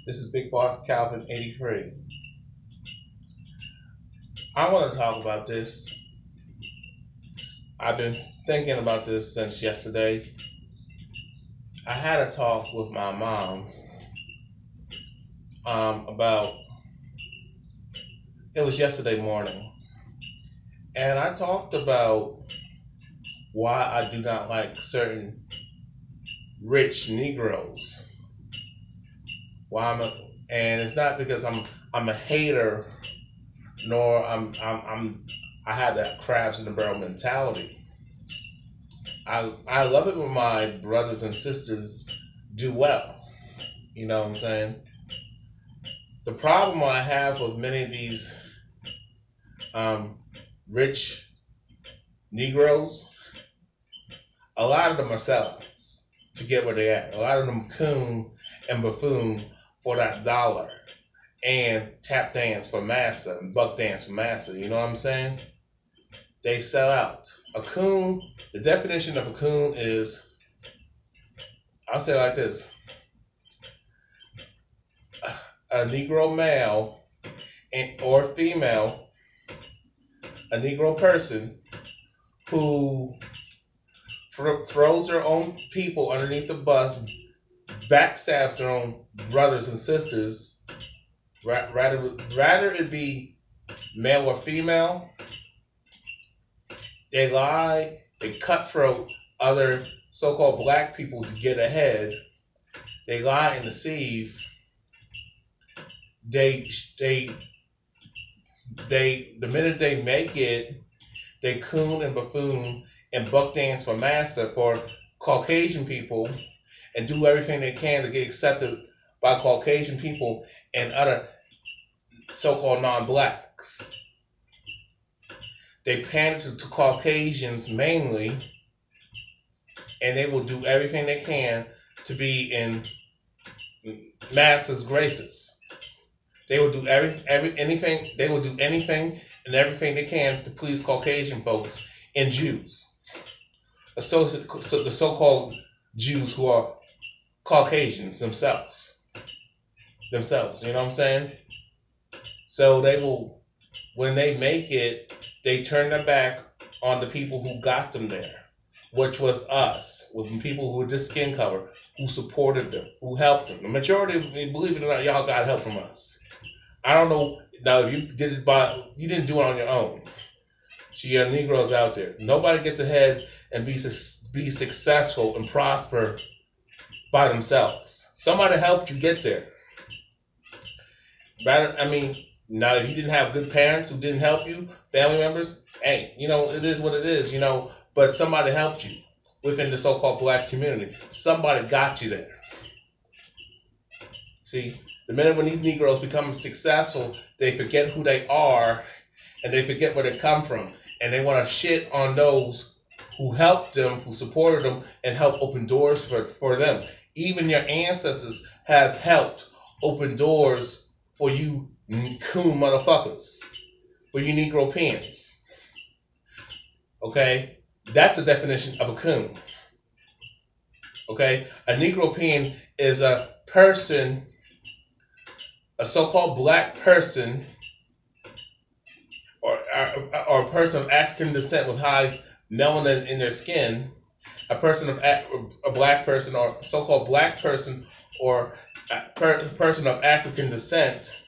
This is Big Boss Calvin 83. I want to talk about this. I've been thinking about this since yesterday. I had a talk with my mom about, it was yesterday morning, and I talked about why I do not like certain rich Negroes. And it's not because I'm a hater, nor I have that crabs in the barrel mentality. I love it when my brothers and sisters do well. You know what I'm saying? The problem I have with many of these rich Negroes, a lot of them are sellouts to get where they're at. A lot of them coon and buffoon for that dollar and tap dance for massa and buck dance for massa. You know what I'm saying? They sell out. A coon, the definition of a coon is, I'll say it like this: a Negro male or female, a Negro person who throws their own people underneath the bus, backstabs their own brothers and sisters, rather it be male or female. They lie, they cutthroat other so-called black people to get ahead. They lie and deceive. The minute they make it, they coon and buffoon and buck dance for massa for Caucasian people and do everything they can to get accepted by Caucasian people and other so-called non-blacks. They pander to Caucasians mainly, and they will do everything they can to be in masses' graces. They will do anything. They will do anything and everything they can to please Caucasian folks and Jews. The so-called Jews who are Caucasians themselves. You know what I'm saying? So they will, when they make it, they turn their back on the people who got them there, which was us, with people who were this skin color, who supported them, who helped them. The majority, believe it or not, y'all got help from us. I don't know. Now, if you did it you didn't do it on your own. To your Negroes out there, nobody gets ahead and be successful and prosper by themselves. Somebody helped you get there. Now, if you didn't have good parents who didn't help you, family members, hey, it is what it is, but somebody helped you within the so-called black community. Somebody got you there. See, the minute when these Negroes become successful, they forget who they are and they forget where they come from. And they want to shit on those who helped them, who supported them, and helped open doors for them. Even your ancestors have helped open doors for you coon motherfuckers, for you Negropeans. Okay? That's the definition of a coon. Okay? A Negropean is a person, a so-called black person, or a person of African descent with high melanin in their skin, a black person, or so-called black person, or a person of African descent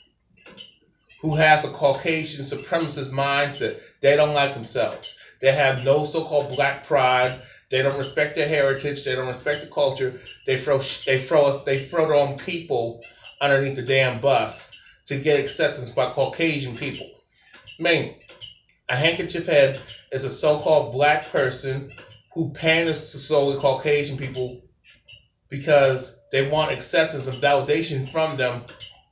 who has a Caucasian supremacist mindset. They don't like themselves. They have no so-called black pride. They don't respect their heritage. They don't respect the culture. They throw their own people underneath the damn bus to get acceptance by Caucasian people. A handkerchief head is a so-called black person who panders to solely Caucasian people because they want acceptance and validation from them,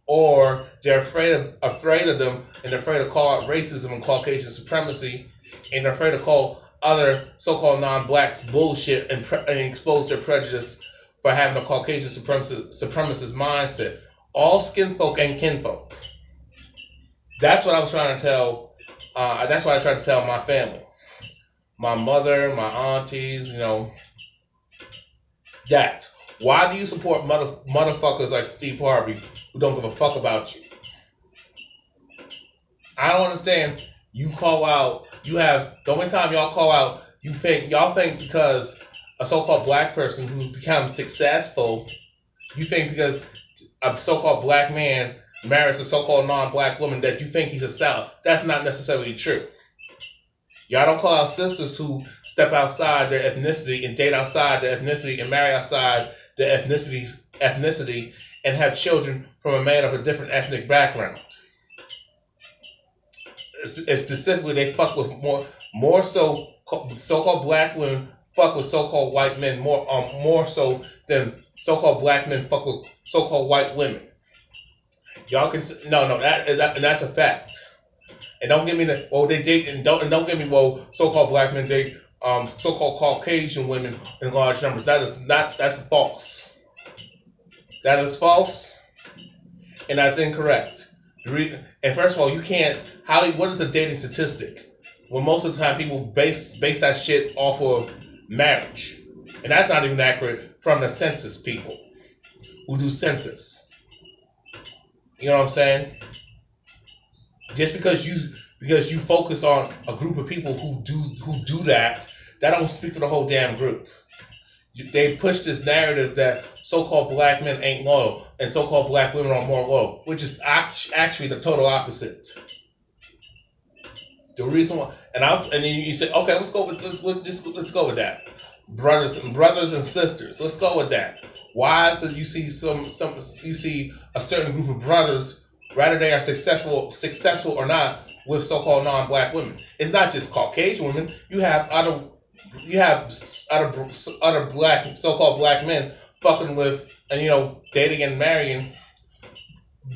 or they're afraid of them, and they're afraid to call out racism and Caucasian supremacy, and they're afraid to call other so-called non-blacks bullshit and expose their prejudice for having a Caucasian supremacist mindset. All skin folk and kinfolk. That's what I was trying to tell. That's what I tried to tell my family, my mother, my aunties. That Why do you support motherfuckers like Steve Harvey who don't give a fuck about you? I don't understand. You call out. You have the only time y'all call out. Y'all think because a so-called black person who becomes successful, you think because a so-called black man marries a so-called non-black woman that you think he's a salad. That's not necessarily true. Y'all don't call out sisters who step outside their ethnicity and date outside their ethnicity and marry outside their ethnicity and have children from a man of a different ethnic background. Specifically, they fuck with more so-called black women fuck with so-called white men more so than so-called black men fuck with so-called white women. Y'all can that's a fact. And don't give me they date and don't give me so-called black men date so-called Caucasian women in large numbers. That's false. That is false, and that's incorrect. And first of all, you can't. What is a dating statistic? When most of the time people base that shit off of marriage, and that's not even accurate from the census people who do census. You know what I'm saying? Just because you focus on a group of people who do that don't speak for the whole damn group. They push this narrative that so-called black men ain't loyal and so-called black women are more loyal, which is actually the total opposite. The reason why, and then you say, okay, let's go with that. Brothers and sisters, let's go with that. Why is it you see you see a certain group of brothers, whether they are successful or not, with so-called non-black women? It's not just Caucasian women. You have other black so-called black men fucking with and dating and marrying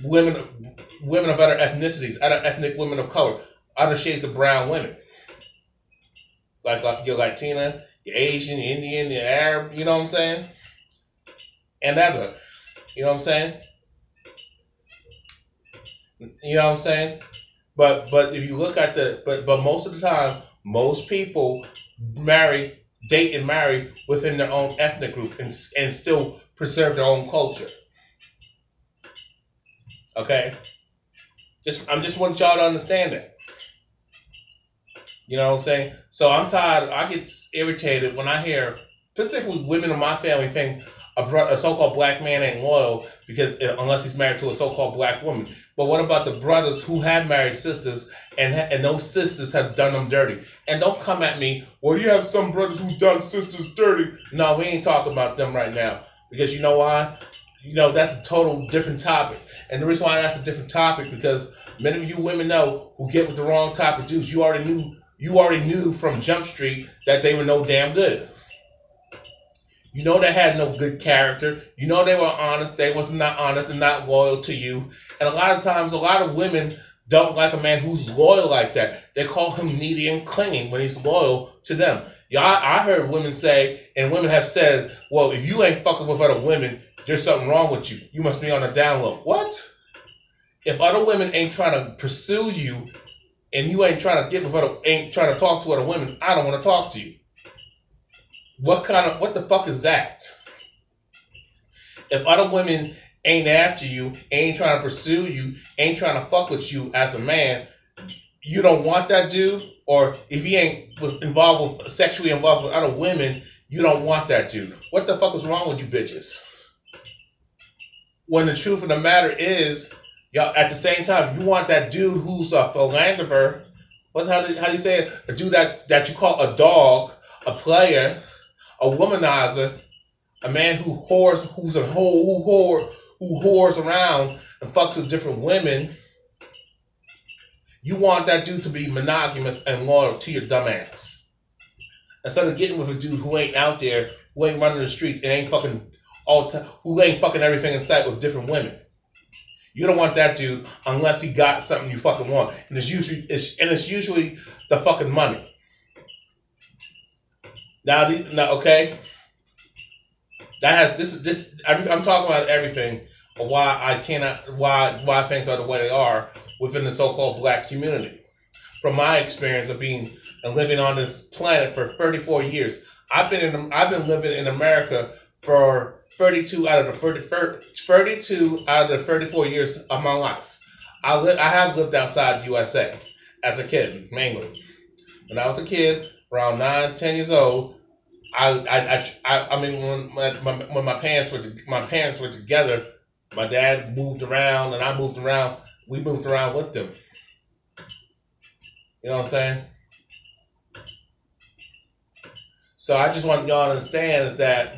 women of other ethnicities, other ethnic women of color, other shades of brown women, like your Latina, your Asian, your Indian, your Arab. You know what I'm saying? And other, you know what I'm saying? You know what I'm saying? But if you look at but most of the time, most people date and marry within their own ethnic group and still preserve their own culture. Okay? I just want y'all to understand that. You know what I'm saying? So I'm tired. I get irritated when I hear, specifically women in my family think a so-called black man ain't loyal unless he's married to a so-called black woman. But what about the brothers who have married sisters and those sisters have done them dirty? And don't come at me, well, you have some brothers who done sisters dirty. No, we ain't talking about them right now. Because you know why? That's a total different topic. And the reason why that's a different topic, because many of you women know who get with the wrong type of dudes. You already knew from Jump Street that they were no damn good. They had no good character. They were honest. They was not honest and not loyal to you. And a lot of times, a lot of women don't like a man who's loyal like that. They call him needy and clinging when he's loyal to them. Yeah, I heard women say, and women have said, well, if you ain't fucking with other women, there's something wrong with you. You must be on the down low. What? If other women ain't trying to pursue you, and you ain't trying to talk to other women, I don't want to talk to you. What the fuck is that? If other women ain't after you, ain't trying to pursue you, ain't trying to fuck with you as a man, you don't want that dude? Or if he ain't sexually involved with other women, you don't want that dude. What the fuck is wrong with you bitches? When the truth of the matter is, y'all, at the same time, you want that dude who's a philanderer. How do you say it? A dude that you call a dog, a player, a womanizer, a man who whores around and fucks with different women. You want that dude to be monogamous and loyal to your dumb ass. Instead of getting with a dude who ain't out there, who ain't running the streets and who ain't fucking everything in sight with different women. You don't want that dude unless he got something you fucking want. And it's usually the fucking money. Now, okay? I'm talking about everything, why things are the way they are within the so-called black community. From my experience of being and living on this planet for 34 years, I've been living in America for 32 out of the 32 out of the 34 years of my life. I have lived outside USA as a kid, mainly. When I was a kid, around 9, 10 years old, I mean, when my parents were together, my dad moved around and I moved around. We moved around with them. You know what I'm saying? So I just want y'all to understand is that.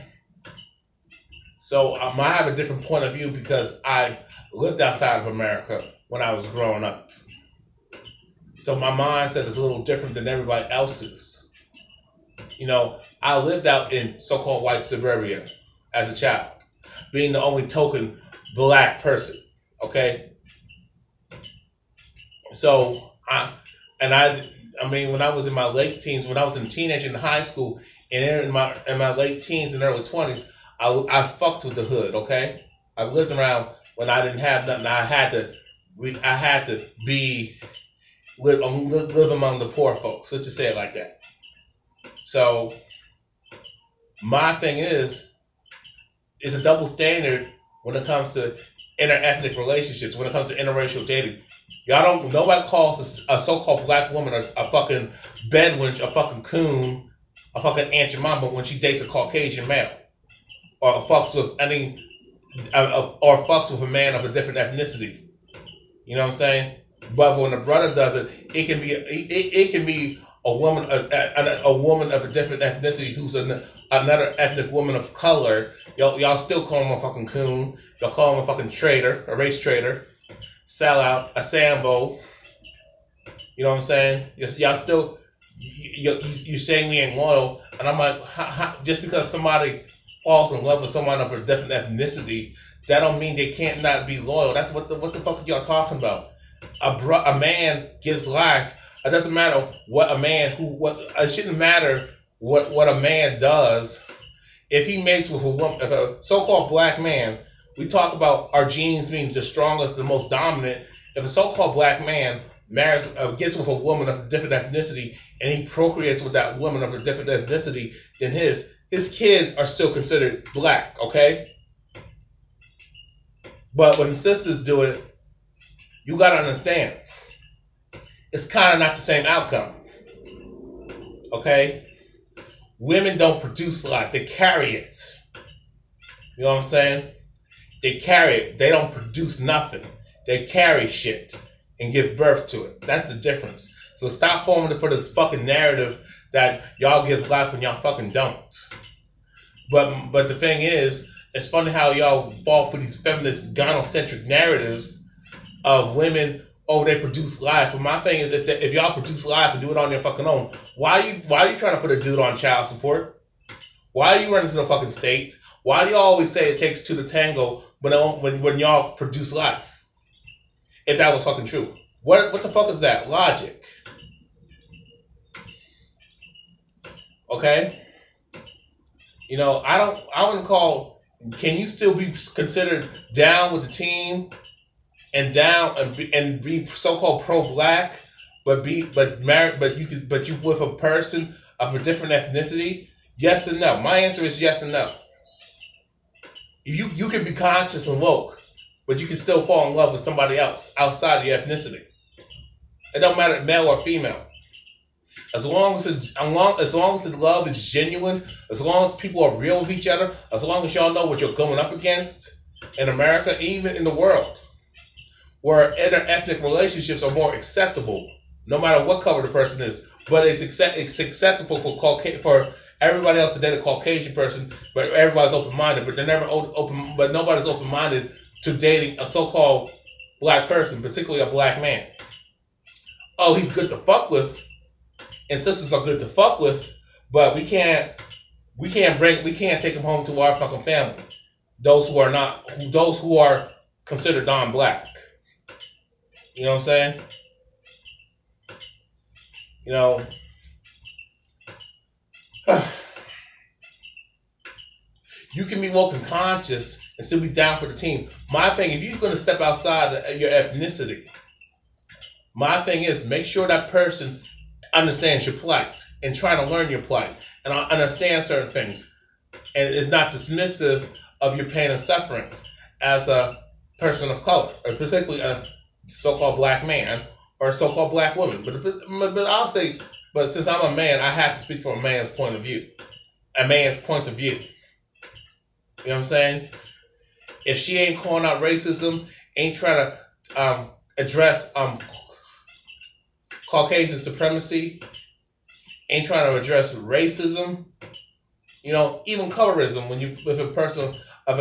So I have a different point of view because I lived outside of America when I was growing up. So my mindset is a little different than everybody else's. You know, I lived out in so-called white suburbia as a child, being the only token black person. Okay. So I mean, when I was in my late teens, when I was a teenager in high school, and in my late teens and early 20s, I fucked with the hood. Okay, I lived around when I didn't have nothing. I had to live among the poor folks. Let's just say it like that. So my thing is a double standard when it comes to interethnic relationships, when it comes to interracial dating. Nobody calls a so-called black woman a fucking bedwench, a fucking coon, a fucking Aunt Jemima when she dates a Caucasian male, or fucks with a man of a different ethnicity. You know what I'm saying? But when a brother does it, it can be a woman of a different ethnicity who's another ethnic woman of color. Y'all still call him a fucking coon. Y'all call him a fucking traitor, a race traitor, sellout, a Sambo. You know what I'm saying? Y'all still, you're saying we ain't loyal, and I'm like, just because somebody falls in love with someone of a different ethnicity, that don't mean they can't not be loyal. That's what the fuck are y'all talking about? A man gives life. It doesn't matter what a man it shouldn't matter what a man does. If he mates with a woman, if a so-called black man, we talk about our genes being the strongest, the most dominant. If a so-called black man gets with a woman of a different ethnicity and he procreates with that woman of a different ethnicity, then his kids are still considered black, okay? But when sisters do it, you gotta understand, it's kind of not the same outcome, okay? Women don't produce life, they carry it. You know what I'm saying? They carry it. They don't produce nothing. They carry shit and give birth to it. That's the difference. So stop falling for this fucking narrative that y'all give life when y'all fucking don't. But the thing is, it's funny how y'all fall for these feminist gynocentric narratives of women. Oh, they produce life. But my thing is, if y'all produce life and do it on your fucking own, why are you trying to put a dude on child support? Why are you running to the fucking state? Why do you always say it takes two to tango when y'all produce life? If that was fucking true, what the fuck is that logic? Okay, you know, I wouldn't call. Can you still be considered down with the team and down and be so-called pro-black, but married, but you with a person of a different ethnicity? Yes and no. My answer is yes and no. You can be conscious and woke, but you can still fall in love with somebody else outside your ethnicity. It don't matter male or female. As long as the love is genuine, as long as people are real with each other, as long as y'all know what you're going up against in America, even in the world, where interethnic relationships are more acceptable, no matter what color the person is. But it's acceptable for everybody else to date a Caucasian person, but everybody's open-minded. But they're never open. But nobody's open-minded to dating a so-called black person, particularly a black man. Oh, he's good to fuck with, and sisters are good to fuck with, but we can't take him home to our fucking family. Those who are considered non-black. You know what I'm saying? You know. You can be woke and conscious and still be down for the team. My thing, if you're going to step outside your ethnicity, my thing is make sure that person understands your plight and try to learn your plight and understand certain things, and is not dismissive of your pain and suffering as a person of color, or particularly a so-called black man or a so-called black woman. But I'll say, but since I'm a man, I have to speak from a man's point of view. A man's point of view. You know what I'm saying? If she ain't calling out racism, ain't trying to address Caucasian supremacy, ain't trying to address racism, you know, even colorism, when you with a person of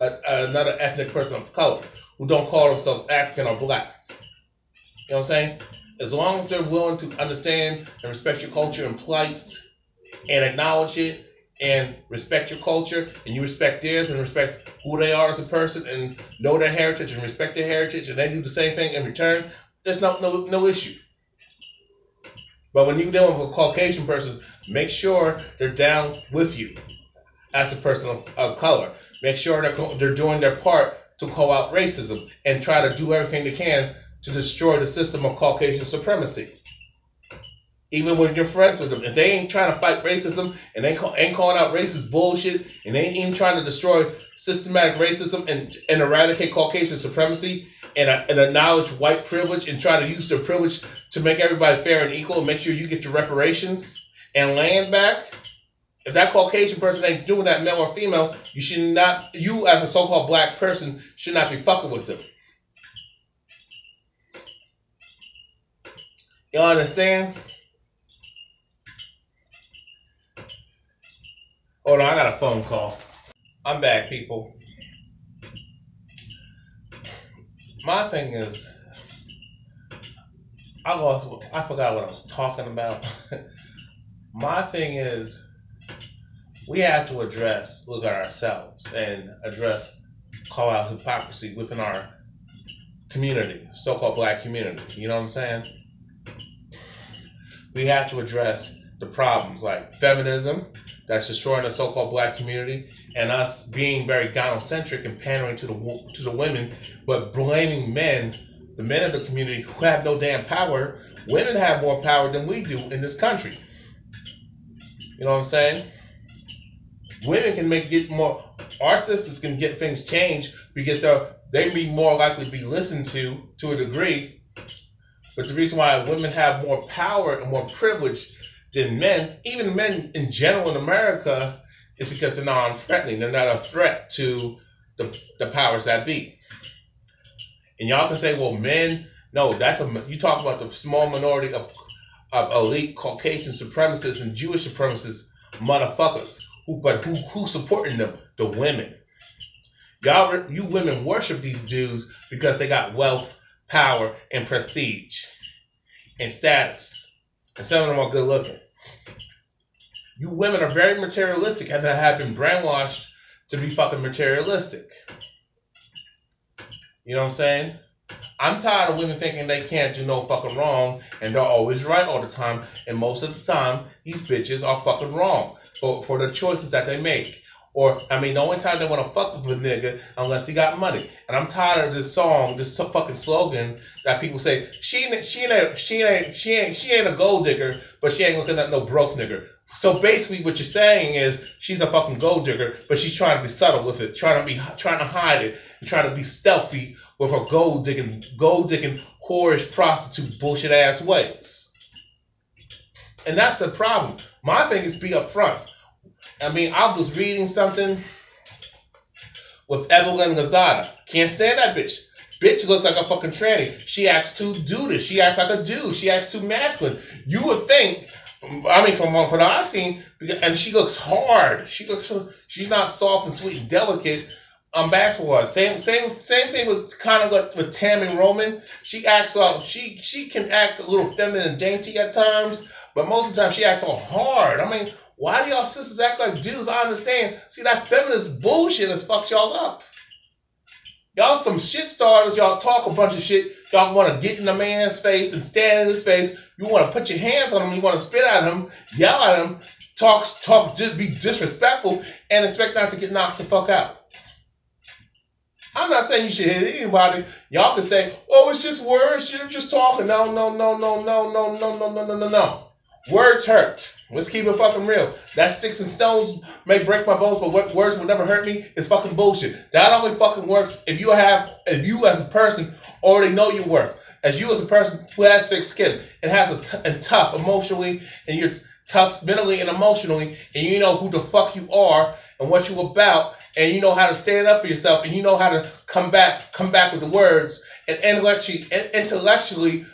another ethnic person of color who don't call themselves African or black. You know what I'm saying? As long as they're willing to understand and respect your culture and plight and acknowledge it and respect your culture and you respect theirs and respect who they are as a person and know their heritage and respect their heritage and they do the same thing in return, there's no issue. But when you're dealing with a Caucasian person, make sure they're down with you as a person of color. Make sure they're doing their part to call out racism and try to do everything they can to destroy the system of Caucasian supremacy. Even when you're friends with them, if they ain't trying to fight racism and they ain't calling out racist bullshit and they ain't even trying to destroy systematic racism and eradicate Caucasian supremacy and acknowledge white privilege and try to use their privilege to make everybody fair and equal and make sure you get your reparations and land back, if that Caucasian person ain't doing that, male or female, you as a so-called black person should not be fucking with them. Y'all understand? Hold on, I got a phone call. I'm back, people. My thing is, I forgot what I was talking about. My thing is, we have to look at ourselves and call out hypocrisy within our community, so-called black community. You know what I'm saying? We have to address the problems like feminism, that's destroying the so-called black community, and us being very gynocentric and pandering to the women, but blaming men, the men of the community who have no damn power. Women have more power than we do in this country. You know what I'm saying? Women can get more. Our sisters can get things changed because they be more likely to be listened to a degree. But the reason why women have more power and more privilege than men, even men in general in America, is because they're non-threatening. They're not a threat to the powers that be. And y'all can say, well, men, no, you talk about the small minority of elite Caucasian supremacists and Jewish supremacists, motherfuckers. Who supporting them? The women. You women worship these dudes because they got wealth, power, and prestige, and status. And some of them are good looking. You women are very materialistic and have been brainwashed to be fucking materialistic. You know what I'm saying? I'm tired of women thinking they can't do no fucking wrong and they're always right all the time. And most of the time, these bitches are fucking wrong for the choices that they make. The only time they want to fuck with a nigga unless he got money. And I'm tired of this fucking slogan that people say, she ain't a gold digger, but she ain't looking at no broke nigga. So basically what you're saying is she's a fucking gold digger, but she's trying to be subtle with it, trying to hide it, and trying to be stealthy with her gold digging, whorish prostitute bullshit ass ways. And that's the problem. My thing is be upfront. I was reading something with Evelyn Lozada. Can't stand that bitch. Bitch looks like a fucking tranny. She acts too dudish. She acts like a dude. She acts too masculine. You would think, from what I've seen, and she looks hard. She's not soft and sweet and delicate. Basketball. Same thing with kind of like with Tammy Roman. She acts she can act a little feminine and dainty at times, but most of the time she acts all hard. Why do y'all sisters act like dudes? I understand. See, that feminist bullshit has fucked y'all up. Y'all some shit starters. Y'all talk a bunch of shit. Y'all want to get in a man's face and stand in his face. You want to put your hands on him. You want to spit at him, yell at him, talk, be disrespectful, and expect not to get knocked the fuck out. I'm not saying you should hit anybody. Y'all can say, oh, it's just words. You're just talking. No. Words hurt. Let's keep it fucking real. That sticks and stones may break my bones, but what words will never hurt me is fucking bullshit. That only fucking works if you as a person already know your worth. As you as a person who has thick skin and has and tough emotionally, and you're tough mentally and emotionally, and you know who the fuck you are and what you about, and you know how to stand up for yourself, and you know how to come back with the words and intellectually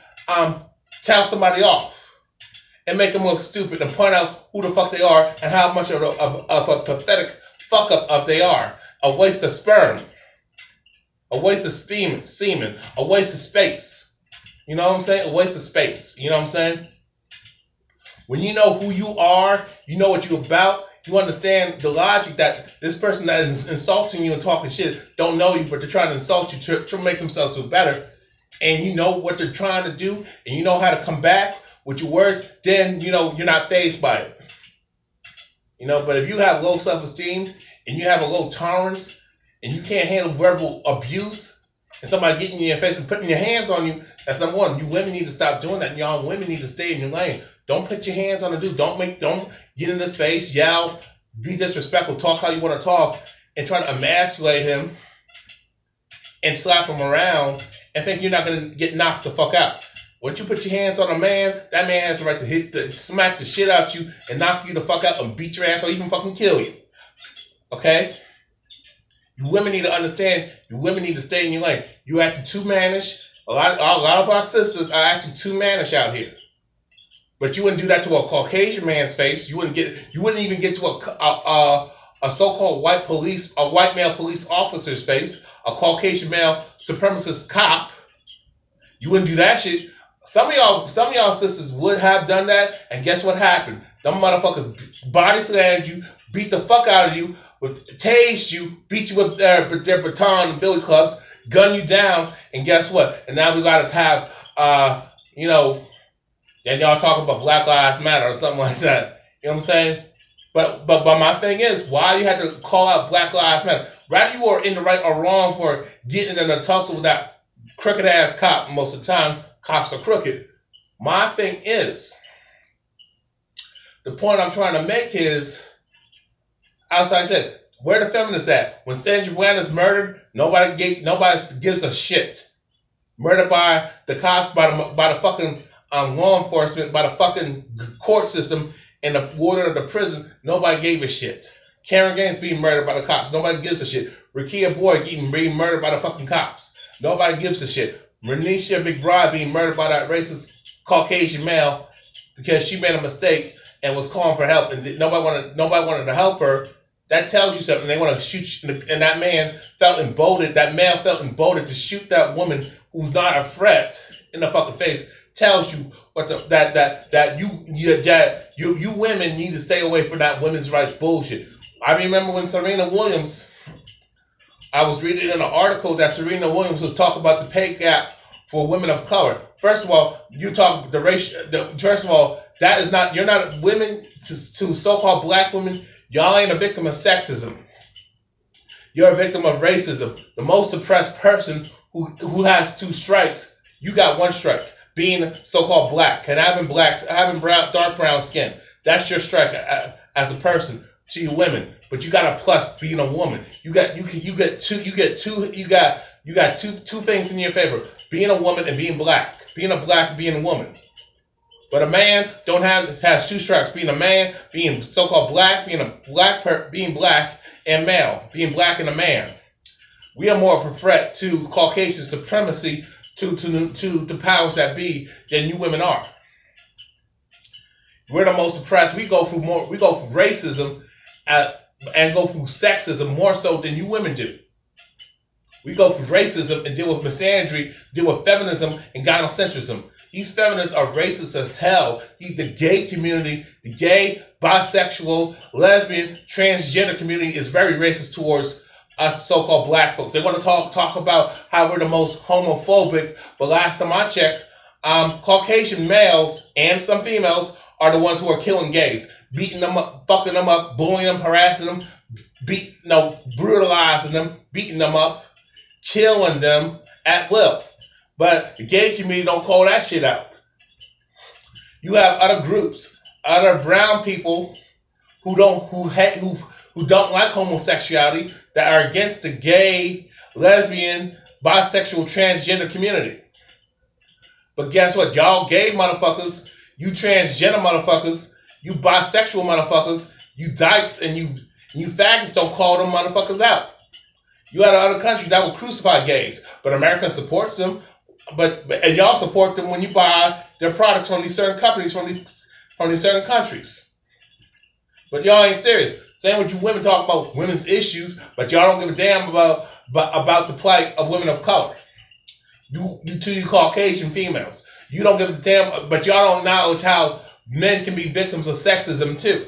tell somebody off and make them look stupid and point out who the fuck they are and how much of a pathetic fuck up they are. A waste of sperm, a waste of semen, a waste of space. You know what I'm saying? A waste of space. You know what I'm saying? When you know who you are, you know what you're about, you understand the logic that this person that is insulting you and talking shit don't know you, but they're trying to insult you to make themselves feel better. And you know what they're trying to do, and you know how to come back with your words, then you know you're not fazed by it. You know, but if you have low self-esteem and you have a low tolerance and you can't handle verbal abuse and somebody getting you in your face and putting your hands on you, that's number one. You women need to stop doing that. And y'all women need to stay in your lane. Don't put your hands on a dude. Don't get in his face, yell, be disrespectful, talk how you want to talk, and try to emasculate him and slap him around and think you're not going to get knocked the fuck out. Once you put your hands on a man, that man has the right to smack the shit out you and knock you the fuck out and beat your ass or even fucking kill you. Okay? You women need to understand, you women need to stay in your lane. You acting too mannish. A lot of our sisters are acting too mannish out here. But you wouldn't do that to a Caucasian man's face. You wouldn't even get to a so-called white male police officer's face, a Caucasian male supremacist cop. You wouldn't do that shit. Some of y'all sisters would have done that, and guess what happened? Them motherfuckers body slammed you, beat the fuck out of you, tased you, beat you with their baton and billy clubs, gun you down, and guess what? And now we gotta have, then y'all talk about Black Lives Matter or something like that. You know what I'm saying? But my thing is, why you have to call out Black Lives Matter? Rather you are in the right or wrong for getting in a tussle with that crooked ass cop. Most of the time, cops are crooked. My thing is, the point I'm trying to make is, as I said, where the feminists at? When Sandra Bland is murdered, nobody gives a shit. Murdered by the cops, by the fucking law enforcement, by the fucking court system, and the warden of the prison, nobody gave a shit. Karen Gaines being murdered by the cops, nobody gives a shit. Rakia Boyd being murdered by the fucking cops, nobody gives a shit. Renisha McBride being murdered by that racist Caucasian male because she made a mistake and was calling for help, and nobody wanted to help her. That tells you something. They want to shoot you, and that man felt emboldened. That man felt emboldened to shoot that woman who's not a threat in the fucking face. Tells you what you women need to stay away from that women's rights bullshit. I remember when Serena Williams, I was reading in an article that Serena Williams was talking about the pay gap for women of color. First of all, you talk the race. First of all, that is not, you're not women to so-called black women. Y'all ain't a victim of sexism. You're a victim of racism. The most oppressed person who has two strikes, you got one strike. Being so-called black and having dark brown skin, that's your strike as a person to you women. But you got a plus being a woman. You got two things in your favor: being a woman and being black. Being a black and being a woman. But a man has two strikes: being a man, being so-called black, being black and male, being black and a man. We are more of a threat to Caucasian supremacy, to the powers that be, than you women are. We're the most oppressed. We go through racism and go through sexism more so than you women do. We go through racism and deal with misandry, deal with feminism and gynocentricism. These feminists are racist as hell. The gay community, the gay, bisexual, lesbian, transgender community is very racist towards us so-called black folks. They want to talk about how we're the most homophobic, but last time I checked, Caucasian males and some females are the ones who are killing gays, beating them up, fucking them up, bullying them, harassing them, brutalizing them, beating them up, killing them at will. But the gay community don't call that shit out. You have other groups, other brown people who don't like homosexuality, that are against the gay, lesbian, bisexual, transgender community. But guess what? Y'all gay motherfuckers, you transgender motherfuckers, you bisexual motherfuckers, you dykes and you faggots don't call them motherfuckers out. You had other countries that will crucify gays, but America supports them. And y'all support them when you buy their products from these certain companies from these certain countries. But y'all ain't serious. Same with you women talk about women's issues, but y'all don't give a damn about the plight of women of color. You Caucasian females. You don't give a damn, but y'all don't acknowledge how men can be victims of sexism too.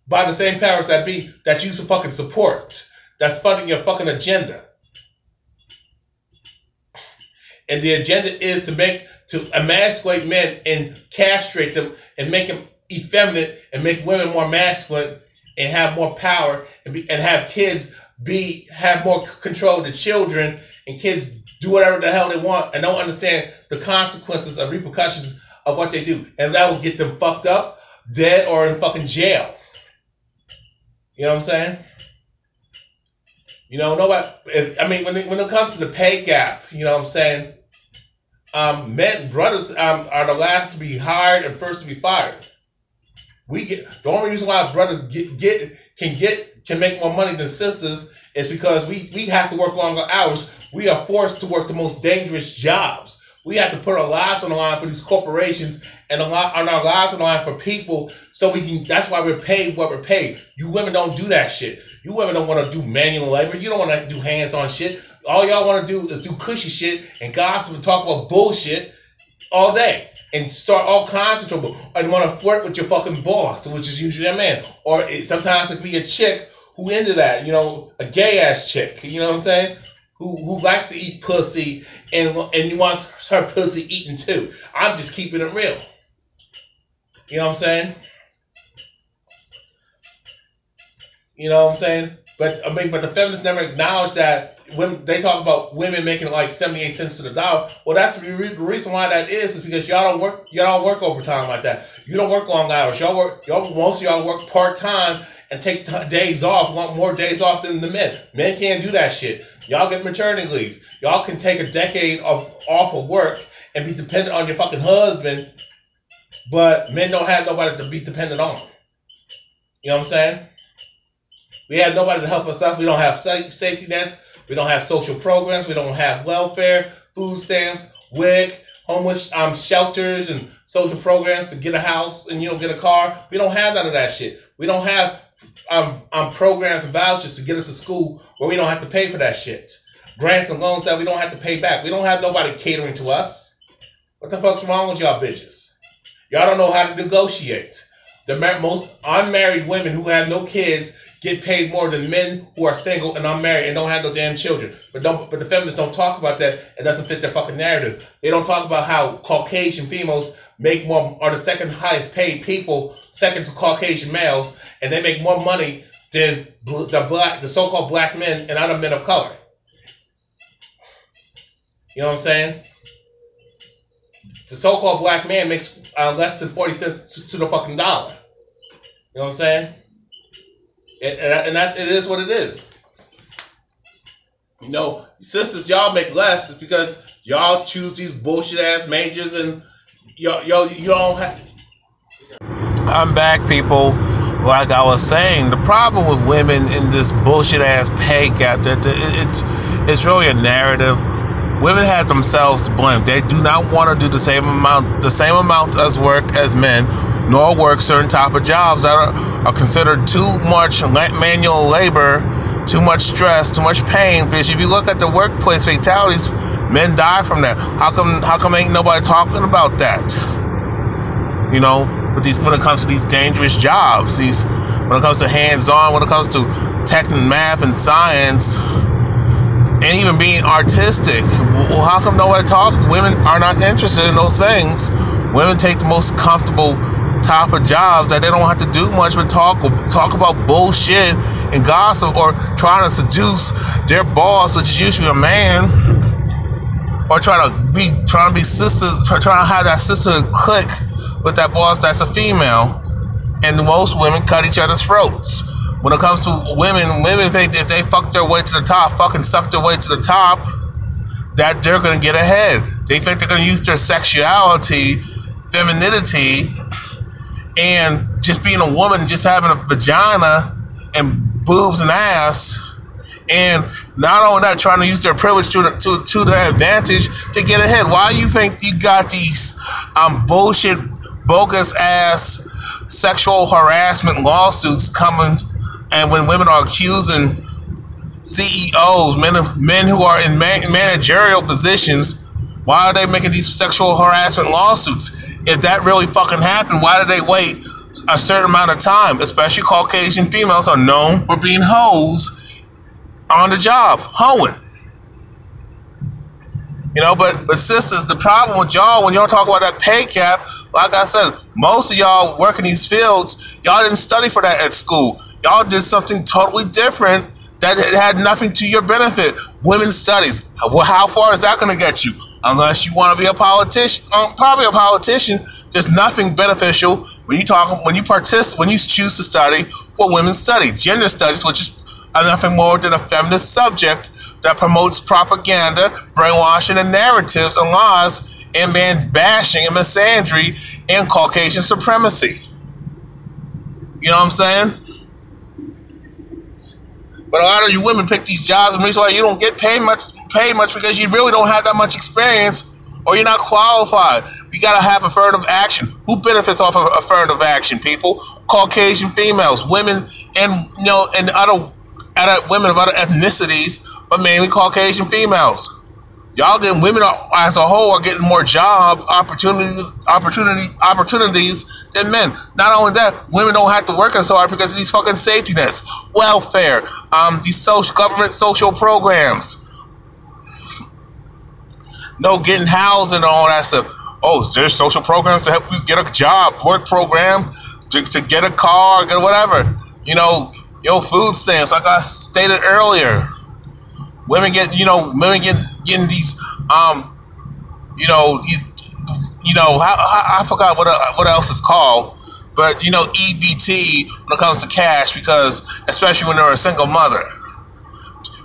By the same powers that be that you fucking support. That's funding your fucking agenda. And the agenda is to emasculate men and castrate them and make them effeminate and make women more masculine and have more power and have kids have more control of the children, and kids do whatever the hell they want and don't understand the consequences or repercussions of what they do. And that will get them fucked up, dead, or in fucking jail. You know what I'm saying? You know, nobody. I mean, when it comes to the pay gap, you know what I'm saying? Brothers are the last to be hired and first to be fired. The only reason why brothers can make more money than sisters is because we have to work longer hours. We are forced to work the most dangerous jobs. We have to put our lives on the line for these corporations and our lives on the line for people, so we can. That's why we're paid what we're paid. You women don't do that shit. You women don't want to do manual labor. You don't want to do hands-on shit. All y'all want to do is do cushy shit and gossip and talk about bullshit all day and start all kinds of trouble. And want to flirt with your fucking boss, which is usually a man. Or sometimes it could be a chick who into that, you know, a gay-ass chick, you know what I'm saying? Who likes to eat pussy and wants her pussy eaten too. I'm just keeping it real. You know what I'm saying? You know what I'm saying? But the feminists never acknowledge that when they talk about women making like 78 cents to the dollar. Well, that's the reason why that is because y'all don't work overtime like that. You don't work long hours. Most of y'all work part-time and take days off, want more days off than the men. Men can't do that shit. Y'all get maternity leave. Y'all can take a decade off of work and be dependent on your fucking husband, but men don't have nobody to be dependent on. You know what I'm saying? We have nobody to help us out. We don't have safety nets. We don't have social programs. We don't have welfare, food stamps, WIC, homeless shelters, and social programs to get a house and get a car. We don't have none of that shit. We don't have programs and vouchers to get us to school where we don't have to pay for that shit. Grants and loans that we don't have to pay back. We don't have nobody catering to us. What the fuck's wrong with y'all bitches? Y'all don't know how to negotiate. The most unmarried women who have no kids get paid more than men who are single and unmarried and don't have no damn children. But the feminists don't talk about that. It doesn't fit their fucking narrative. They don't talk about how Caucasian females are the second highest paid people, second to Caucasian males, and they make more money than the so-called black men and other men of color. You know what I'm saying? The so-called black man makes less than 40 cents to the fucking dollar. You know what I'm saying? And it is what it is. You know, sisters, y'all make less is because y'all choose these bullshit ass majors and you don't have. I'm back, people. Like I was saying, the problem with women in this bullshit ass pay gap it's really a narrative. Women have themselves to blame. They do not want to do the same amount as work as men, nor work certain type of jobs that are considered too much manual labor, too much stress, too much pain. Because if you look at the workplace fatalities, men die from that. How come ain't nobody talking about that? You know, when it comes to these dangerous jobs, when it comes to hands-on, when it comes to tech and math and science, and even being artistic. Well, how come nobody talks? Women are not interested in those things. Women take the most comfortable type of jobs that they don't have to do much but talk about bullshit and gossip, or trying to seduce their boss, which is usually a man, or trying to be sisters, trying to have that sister clique with that boss that's a female, and most women cut each other's throats. When it comes to women think if they fuck their way to the top, fucking suck their way to the top, that they're gonna get ahead. They think they're gonna use their sexuality, femininity, and just being a woman, just having a vagina and boobs and ass, and not only that, trying to use their privilege to their advantage to get ahead. Why you think you got these bullshit, bogus ass sexual harassment lawsuits coming, and when women are accusing CEOs, men who are in managerial positions, why are they making these sexual harassment lawsuits? If that really fucking happened, why did they wait a certain amount of time? Especially Caucasian females are known for being hoes on the job, hoeing. You know, but sisters, the problem with y'all, when y'all talk about that pay cap, like I said, most of y'all work in these fields, y'all didn't study for that at school. Y'all did something totally different that had nothing to your benefit. Women's studies. How far is that going to get you? Unless you want to be a politician, probably a politician. There's nothing beneficial when you choose to study for women's study, gender studies, which is nothing more than a feminist subject that promotes propaganda, brainwashing, and narratives and lies, and man bashing and misandry and Caucasian supremacy. You know what I'm saying? But a lot of you women pick these jobs, and the reason why you don't get paid much because you really don't have that much experience, or you're not qualified. You gotta have affirmative action. Who benefits off of affirmative action, people? Caucasian females, women, and and other women of other ethnicities, but mainly Caucasian females. Y'all getting, women as a whole are getting more job opportunities than men. Not only that, women don't have to work as hard because of these fucking safety nets, welfare, these government social programs. No getting housing and all that stuff. Oh, there's social programs to help you get a job, work program, to get a car, get whatever. Food stamps, like I stated earlier. Women get, getting these, I forgot what else it's called, but EBT when it comes to cash, because especially when they're a single mother,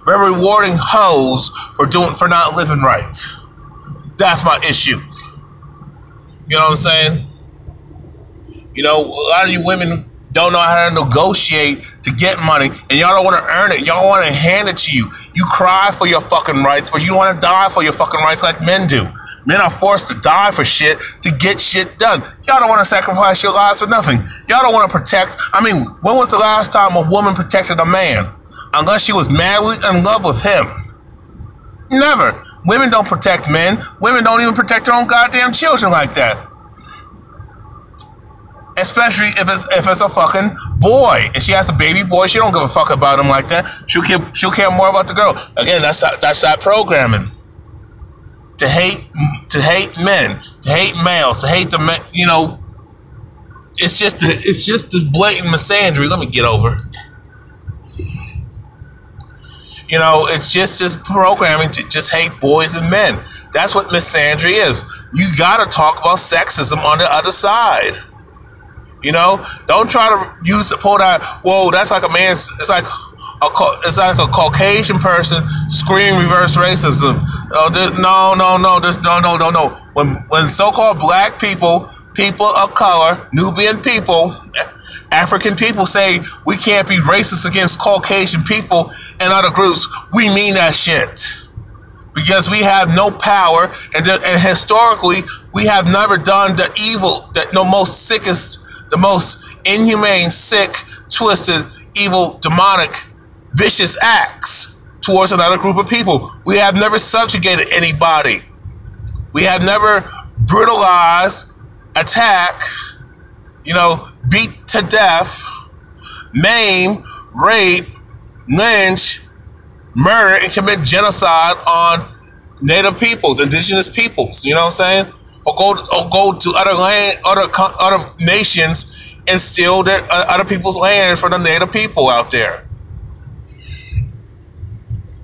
very rewarding hoes for not living right. That's my issue. You know what I'm saying? A lot of you women don't know how to negotiate to get money, and y'all don't want to earn it. Y'all want to hand it to you. You cry for your fucking rights, but you don't want to die for your fucking rights like men do. Men are forced to die for shit to get shit done. Y'all don't want to sacrifice your lives for nothing. Y'all don't want to protect. When was the last time a woman protected a man? Unless she was madly in love with him. Never. Women don't protect men. Women don't even protect their own goddamn children like that. Especially if it's a fucking boy and she has a baby boy, she don't give a fuck about him like that. She'll care more about the girl. Again, that's that programming. To hate men, to hate males, to hate the men. It's just this blatant misandry. Let me get over. It's just this programming to just hate boys and men. That's what misandry is. You gotta talk about sexism on the other side. Don't try to pull that. Whoa, that's like a man's. It's like a Caucasian person screaming reverse racism. No. When so-called black people of color, Nubian people, African people say we can't be racist against Caucasian people and other groups, we mean that shit. Because we have no power, and historically we have never done the evil, the most inhumane, sick, twisted, evil, demonic, vicious acts towards another group of people. We have never subjugated anybody. We have never brutalized, attacked, beat to death, maim, rape, lynch, murder, and commit genocide on native peoples, indigenous peoples. You know what I'm saying? Or go to other nations and steal their other people's land from the native people out there.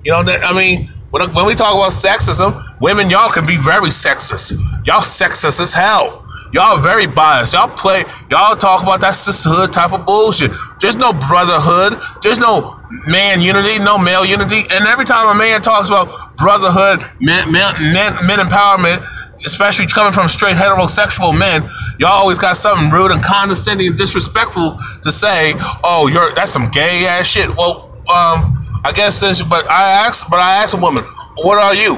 When we talk about sexism, women, y'all can be very sexist. Y'all sexist as hell. Y'all very biased. Y'all talk about that sisterhood type of bullshit. There's no brotherhood. There's no man unity, no male unity. And every time a man talks about brotherhood, men empowerment, especially coming from straight heterosexual men, y'all always got something rude and condescending and disrespectful to say. Oh, that's some gay ass shit. Well, I guess since, but I asked a woman, what are you?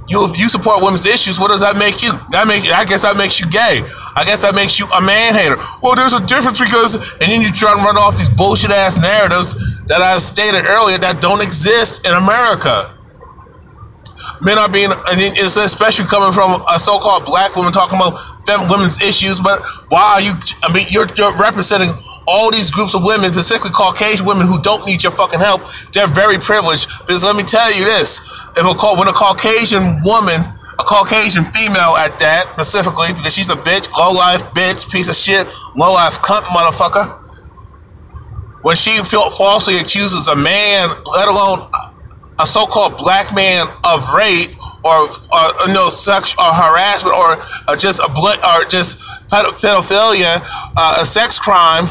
If you support women's issues, what does that make you? I guess that makes you gay. I guess that makes you a man hater. Well, there's a difference because, and then you try to run off these bullshit ass narratives that I stated earlier that don't exist in America. Men are being, and it's especially coming from a so-called black woman talking about women's issues. But why are you? I mean, you're representing all these groups of women, specifically Caucasian women who don't need your fucking help. They're very privileged. Because let me tell you this: when a Caucasian woman, a Caucasian female at that specifically, because she's a bitch, low life bitch, piece of shit, low life cunt motherfucker. When she falsely accuses a man, let alone a so-called black man, of rape or sexual harassment or just pedophilia, a sex crime.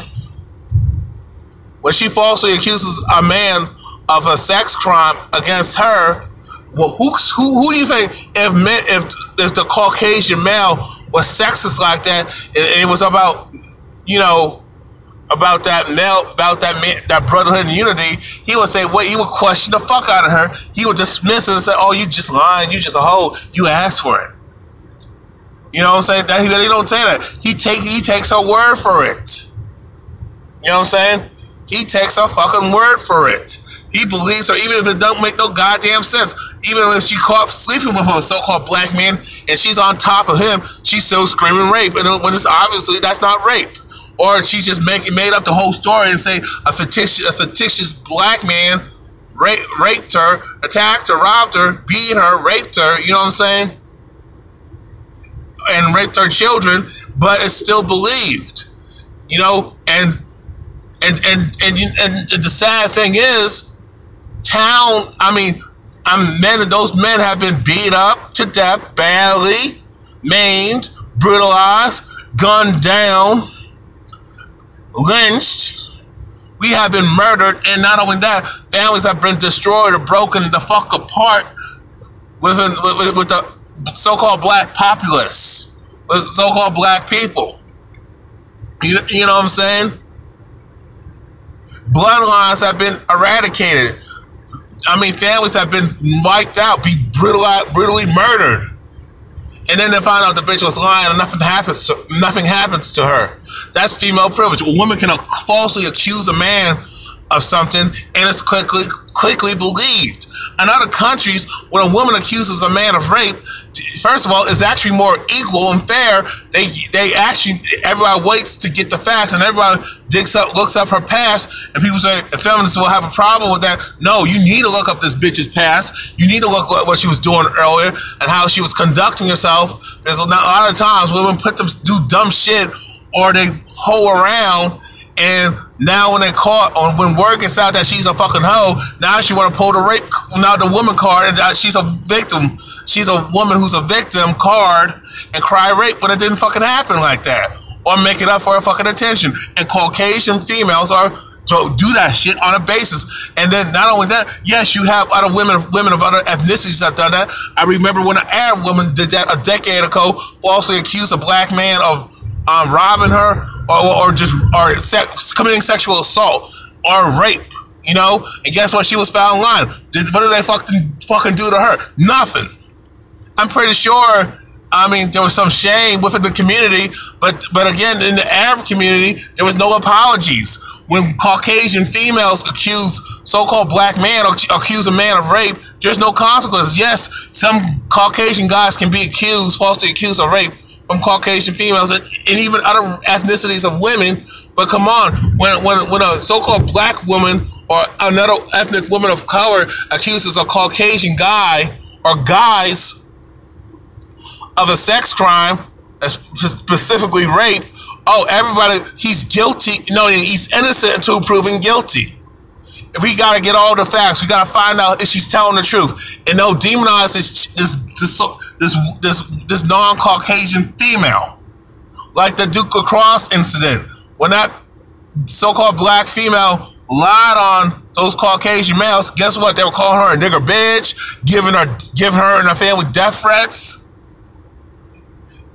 When she falsely accuses a man of a sex crime against her, well, who do you think if the Caucasian male was sexist like that? It was about about that brotherhood and unity. He would say, he would question the fuck out of her. He would dismiss it and say, "Oh, you just lying. You just a hoe. You asked for it." You know what I'm saying? That he don't say that. He takes her word for it. You know what I'm saying? He takes her fucking word for it. He believes her, even if it don't make no goddamn sense. Even if she caught sleeping with a so-called black man and she's on top of him, she's still screaming rape. And when it's obviously that's not rape. Or she's just made up the whole story and say a fictitious black man raped her, attacked her, robbed her, beat her, raped her, you know what I'm saying? And raped her children, but it's still believed. You know, and the sad thing is, those men have been beat up to death, badly, maimed, brutalized, gunned down, lynched. We have been murdered, and not only that, families have been destroyed or broken the fuck apart with the so-called black populace, with so-called black people. You know what I'm saying? Bloodlines have been eradicated. I mean, families have been wiped out, brutally murdered. And then they find out the bitch was lying and nothing happens to her. That's female privilege. A woman can falsely accuse a man of something and it's quickly believed. In other countries, when a woman accuses a man of rape, first of all, it's actually more equal and fair. Everybody waits to get the facts, and everybody looks up her past, and people say, and feminists will have a problem with that. No, you need to look up this bitch's past. You need to look at what she was doing earlier and how she was conducting herself. There's a lot of times women do dumb shit or they hoe around, and now when when word gets out that she's a fucking hoe, now she want to pull the woman card, and she's a victim. She's a woman who's a victim card and cry rape when it didn't fucking happen like that, or make it up for her fucking attention. And Caucasian females are to do that shit on a basis. And then not only that, yes, you have other women of other ethnicities that done that. I remember when an Arab woman did that a decade ago, falsely accused a black man of robbing her or committing sexual assault or rape. You know, and guess what? She was found lying. What did they fucking do to her? Nothing. I'm pretty sure. I mean, there was some shame within the community, but again, in the Arab community, there was no apologies. When Caucasian females accuse so-called black men or accuse a man of rape, there's no consequences. Yes, some Caucasian guys can be falsely accused of rape from Caucasian females and even other ethnicities of women. But come on, when a so-called black woman or another ethnic woman of color accuses a Caucasian guy or guys of a sex crime, specifically rape, everybody, he's guilty. No, he's innocent until proven guilty. We gotta get all the facts. We gotta find out if she's telling the truth, and don't demonize this non-Caucasian female Like the Duke Lacrosse incident, when that so-called black female lied on those Caucasian males, guess what? They were calling her a nigger bitch, giving her and her family death threats,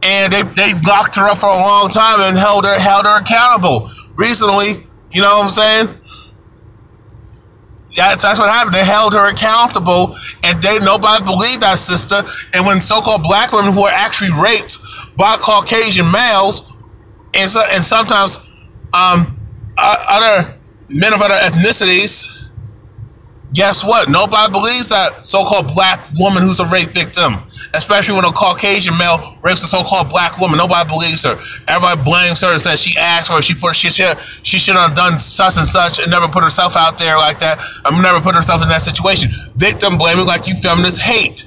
and they locked her up for a long time and held her accountable. Recently, you know what I'm saying? That's what happened. They held her accountable, and nobody believed that sister. And when so-called black women who are actually raped by Caucasian males, and sometimes other men of other ethnicities, guess what? Nobody believes that so-called black woman who's a rape victim, especially when a Caucasian male rapes a so-called black woman. Nobody believes her. Everybody blames her and says she asked for it. She shouldn't have done such and such and never put herself out there like that. Never put herself in that situation. Victim blaming, like you feminists hate.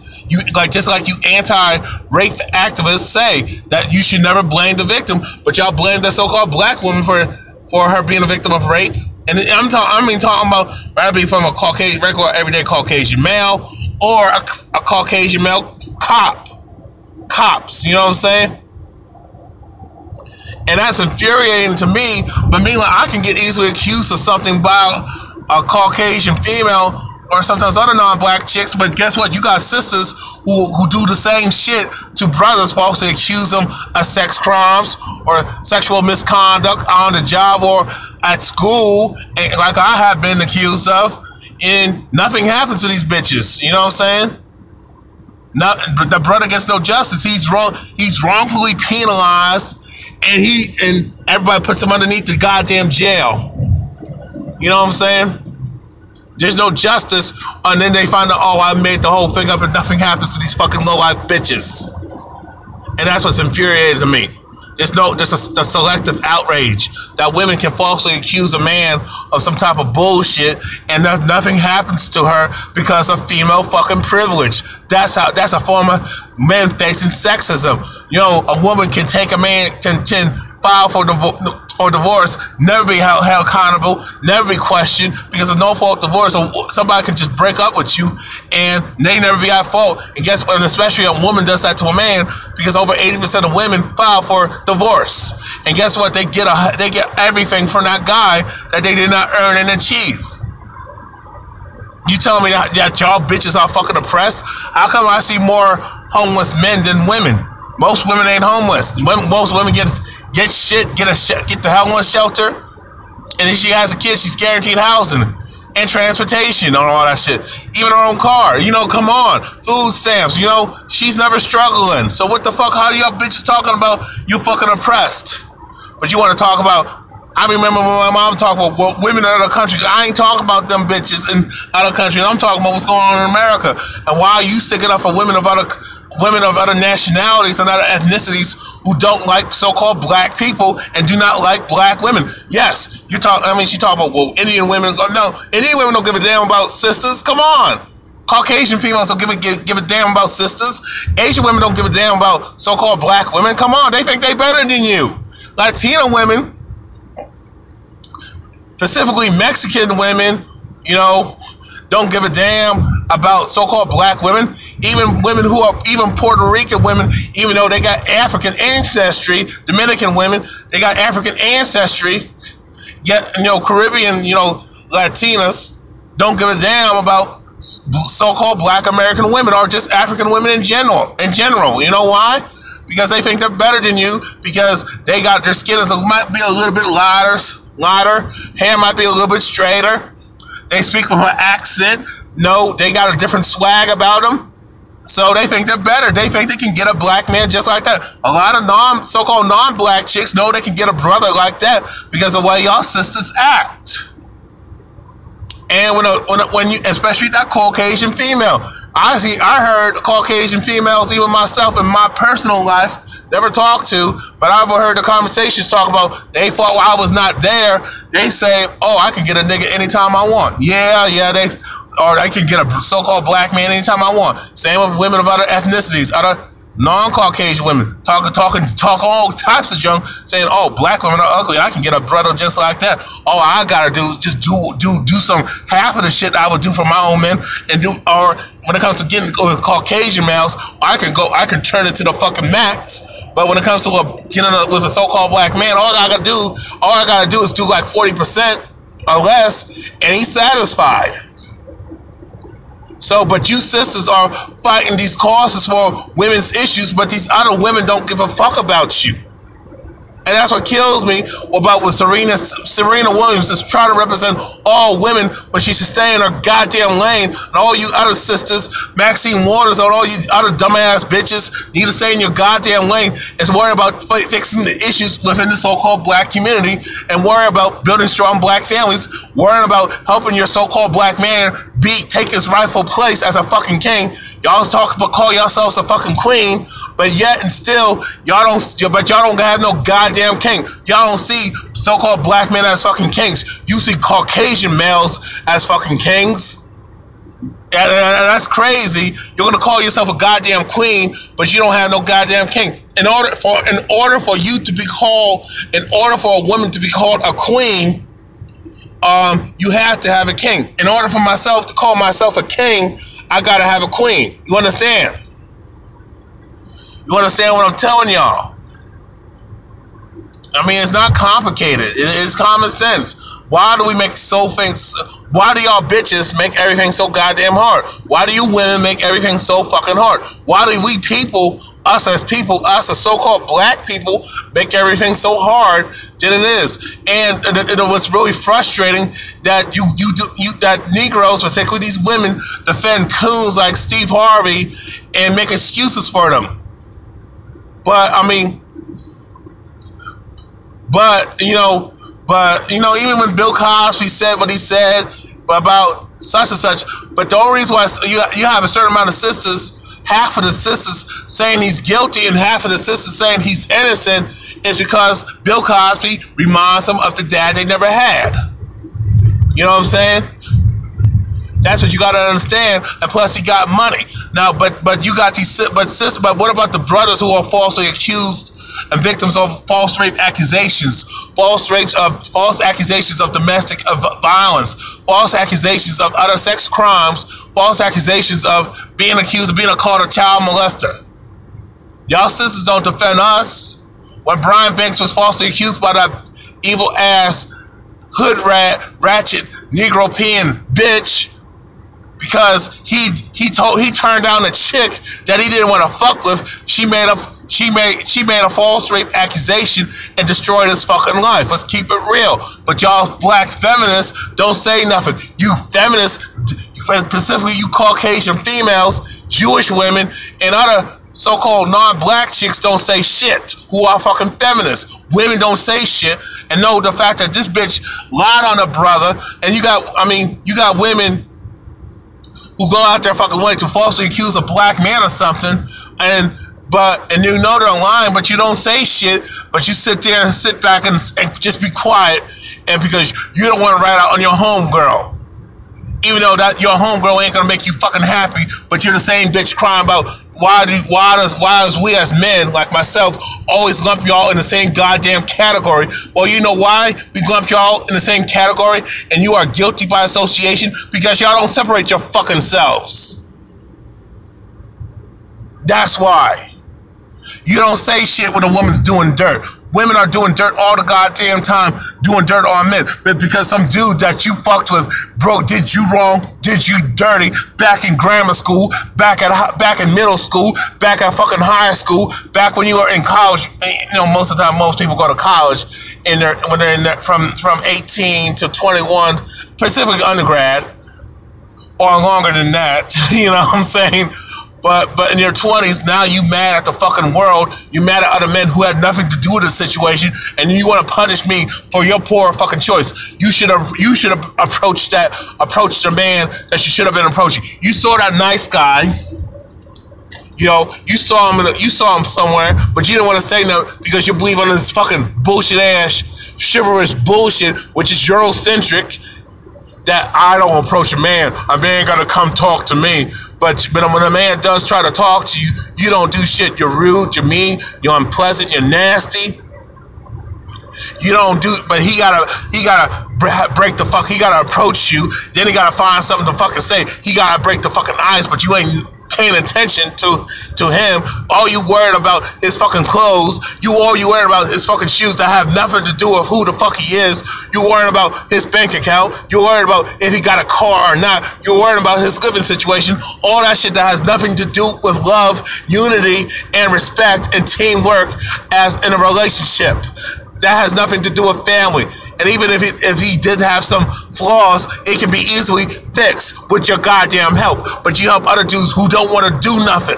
Just like you anti-rape activists say that you should never blame the victim, but y'all blame the so-called black woman for her being a victim of rape. And I'm talking about rather be from a Caucasian, regular, everyday Caucasian male, or a Caucasian male cops, you know what I'm saying? And that's infuriating to me, but meanwhile, I can get easily accused of something by a Caucasian female or sometimes other non-black chicks, but guess what? You got sisters who do the same shit to brothers, falsely accuse them of sex crimes or sexual misconduct on the job or at school, like I have been accused of, and nothing happens to these bitches. You know what I'm saying? The brother gets no justice. He's wrongfully penalized, and everybody puts him underneath the goddamn jail. You know what I'm saying? There's no justice, and then they find out, oh, I made the whole thing up, and nothing happens to these fucking low-life bitches. And that's what's infuriating to me. There's a selective outrage that women can falsely accuse a man of some type of bullshit, and nothing happens to her because of female fucking privilege. That's a form of men facing sexism. You know, a woman can take a man, can file for divorce, never be held accountable, never be questioned, because of no-fault divorce. So somebody can just break up with you and they never be at fault. And guess what? And especially a woman does that to a man, because over 80% of women file for divorce. And guess what? They get everything from that guy that they did not earn and achieve. You telling me that y'all bitches are fucking oppressed? How come I see more homeless men than women? Most women ain't homeless. Most women get the homeless shelter, and if she has a kid, she's guaranteed housing and transportation and all that shit. Even her own car. You know, come on. Food stamps. You know, she's never struggling. So what the fuck? How y'all bitches talking about you fucking oppressed? But you want to talk about, I remember when my mom talked about women in other countries. I ain't talking about them bitches in other countries. I'm talking about what's going on in America. And why are you sticking up for women of other nationalities and other ethnicities who don't like so-called black people and do not like black women? Yes, she talked about, well, Indian women. No, Indian women don't give a damn about sisters. Come on. Caucasian females don't give a damn about sisters. Asian women don't give a damn about so-called black women. Come on, they think they better than you. Latino women, specifically Mexican women, you know, don't give a damn about so-called black women. Even women who are, even Puerto Rican women, even though they got African ancestry, Dominican women, they got African ancestry, yet, you know, Caribbean, you know, Latinas don't give a damn about so-called black American women or just African women in general. You know why? Because they think they're better than you, because they got, their skin might be a little bit lighter, hair might be a little bit straighter. They speak with an accent. No, they got a different swag about them. So they think they're better. They think they can get a black man just like that. A lot of so-called non-black chicks know they can get a brother like that because of the way y'all sisters act. And when you, especially that Caucasian female, I heard Caucasian females, even myself in my personal life, never talked to, but I've heard the conversations talk about, they thought while I was not there, they say, oh, I can get a nigga anytime I want. Yeah, or I can get a so-called black man anytime I want. Same with women of other ethnicities, other non-Caucasian women, talk all types of junk, saying, oh, black women are ugly, I can get a brother just like that. All I gotta do is just do some half of the shit I would do for my own men, and or when it comes to getting Caucasian males, I can turn it to the fucking max But when it comes to with a so-called black man, all I gotta do is do like 40% or less, and he's satisfied. So, but you sisters are fighting these causes for women's issues, but these other women don't give a fuck about you. And that's what kills me about what Serena Williams is trying to represent all women, but she should stay in her goddamn lane. And all you other sisters, Maxine Waters, and all you other dumbass bitches need to stay in your goddamn lane and worry about fixing the issues within the so-called black community, and worry about building strong black families, worrying about helping your so-called black man take his rightful place as a fucking king. Y'all call yourselves a fucking queen, but yet and still y'all don't have no goddamn king. Y'all don't see so-called black men as fucking kings. You see Caucasian males as fucking kings. And that's crazy. You're gonna call yourself a goddamn queen, but you don't have no goddamn king. In order for a woman to be called a queen, you have to have a king. In order for myself to call myself a king, I gotta have a queen. You understand? You understand what I'm telling y'all? I mean, it's not complicated. It's common sense. Why do we make why do y'all bitches make everything so goddamn hard? Why do you women make everything so fucking hard? Why do we people, us as so-called black people, make everything so hard than it is? And what's really frustrating that that Negroes, particularly these women, defend coons like Steve Harvey and make excuses for them. But I mean, even when Bill Cosby said what he said about such and such, but the only reason why you have a certain amount of sisters, half of the sisters saying he's guilty and half of the sisters saying he's innocent, is because Bill Cosby reminds them of the dad they never had. You know what I'm saying? That's what you gotta understand. And plus, he got money now. But you got these. But what about the brothers who are falsely accused and victims of false rape accusations, false accusations of domestic violence, false accusations of other sex crimes, false accusations of being accused of being called a child molester? Y'all sisters don't defend us. When Brian Banks was falsely accused by that evil ass hood ratchet Negropean bitch, because he turned down a chick that he didn't want to fuck with. She made a false rape accusation and destroyed his fucking life. Let's keep it real. But y'all black feminists don't say nothing. You feminists, specifically you Caucasian females, Jewish women, and other so-called non-black chicks don't say shit, who are fucking feminists. Women don't say shit and know the fact that this bitch lied on her brother, and you got women who go out there fucking way to falsely accuse a black man of something, and you know they're lying, but you don't say shit, but you sit there and sit back and just be quiet, and because you don't want to rat out on your homegirl, even though that your homegirl ain't gonna make you fucking happy, but you're the same bitch crying about why does we as men like myself always lump y'all in the same goddamn category? Well, you know why we lump y'all in the same category and you are guilty by association? Because y'all don't separate your fucking selves. That's why. You don't say shit when a woman's doing dirt. Women are doing dirt all the goddamn time, doing dirt on men. But because some dude that you fucked with, bro, did you wrong, did you dirty, back in grammar school, back in middle school, back at fucking high school, back when you were in college. You know, most of the time, most people go to college when they're in from 18 to 21, specifically undergrad, or longer than that. You know what I'm saying? But in your 20s, now you mad at the fucking world. You mad at other men who had nothing to do with the situation, and you want to punish me for your poor fucking choice. You should have approached the man that you should have been approaching. You saw that nice guy. You know, you saw him somewhere, but you didn't want to say no because you believe on this fucking bullshit ass chivalrous bullshit, which is Eurocentric. That I don't approach a man gotta come talk to me. But when a man does try to talk to you, you don't do shit. You're rude, you're mean, you're unpleasant, you're nasty. You don't do, but he gotta break the fuck. He gotta approach you. Then he gotta find something to fucking say. He gotta break the fucking ice, but you ain't paying attention to him. All you worried about is fucking clothes. All you worried about is fucking shoes that have nothing to do with who the fuck he is. You worried about his bank account. You're worried about if he got a car or not. You're worried about his living situation. All that shit that has nothing to do with love, unity, and respect and teamwork as in a relationship. That has nothing to do with family. And even if he did have some flaws, it can be easily fixed with your goddamn help. But you help other dudes who don't want to do nothing.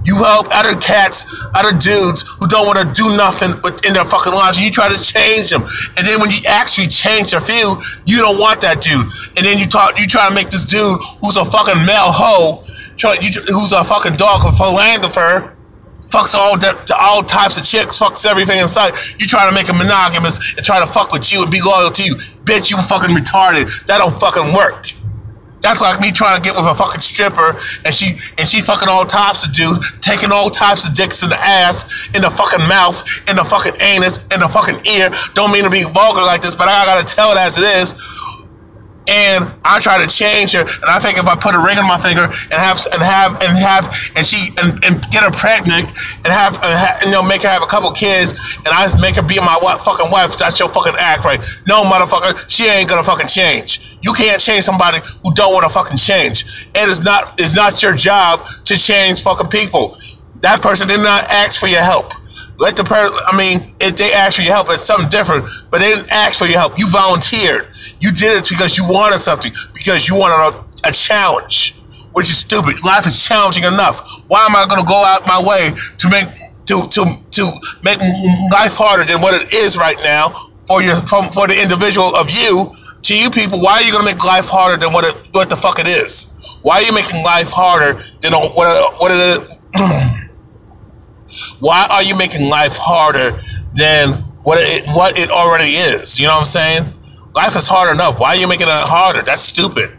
You help other cats, other dudes who don't want to do nothing in their fucking lives, and you try to change them. And then when you actually change their view, you don't want that dude. And then you try to make this dude who's a fucking male hoe, who's a fucking dog, a philanderer, fucks all types of chicks, fucks everything in sight. You try to make him monogamous and try to fuck with you and be loyal to you. Bitch, you fucking retarded. That don't fucking work. That's like me trying to get with a fucking stripper and she fucking all types of dudes, taking all types of dicks in the ass, in the fucking mouth, in the fucking anus, in the fucking ear. Don't mean to be vulgar like this, but I gotta tell it as it is. And I try to change her, and I think if I put a ring on my finger and get her pregnant and make her have a couple kids, and I just make her be my fucking wife, that's your fucking act, right? No, motherfucker, she ain't gonna fucking change. You can't change somebody who don't want to fucking change. It's not your job to change fucking people. That person did not ask for your help. Let the person, if they ask for your help, it's something different, but they didn't ask for your help. You volunteered. You did it because you wanted something, because you wanted a challenge, which is stupid. Life is challenging enough. Why am I going to go out my way to make life harder than what it is right now for the individual of you? To you people, why are you going to make life harder than what the fuck it is? Why are you making life harder than what it is? Why are you making life harder than what it already is? You know what I'm saying? Life is hard enough. Why are you making it harder? That's stupid.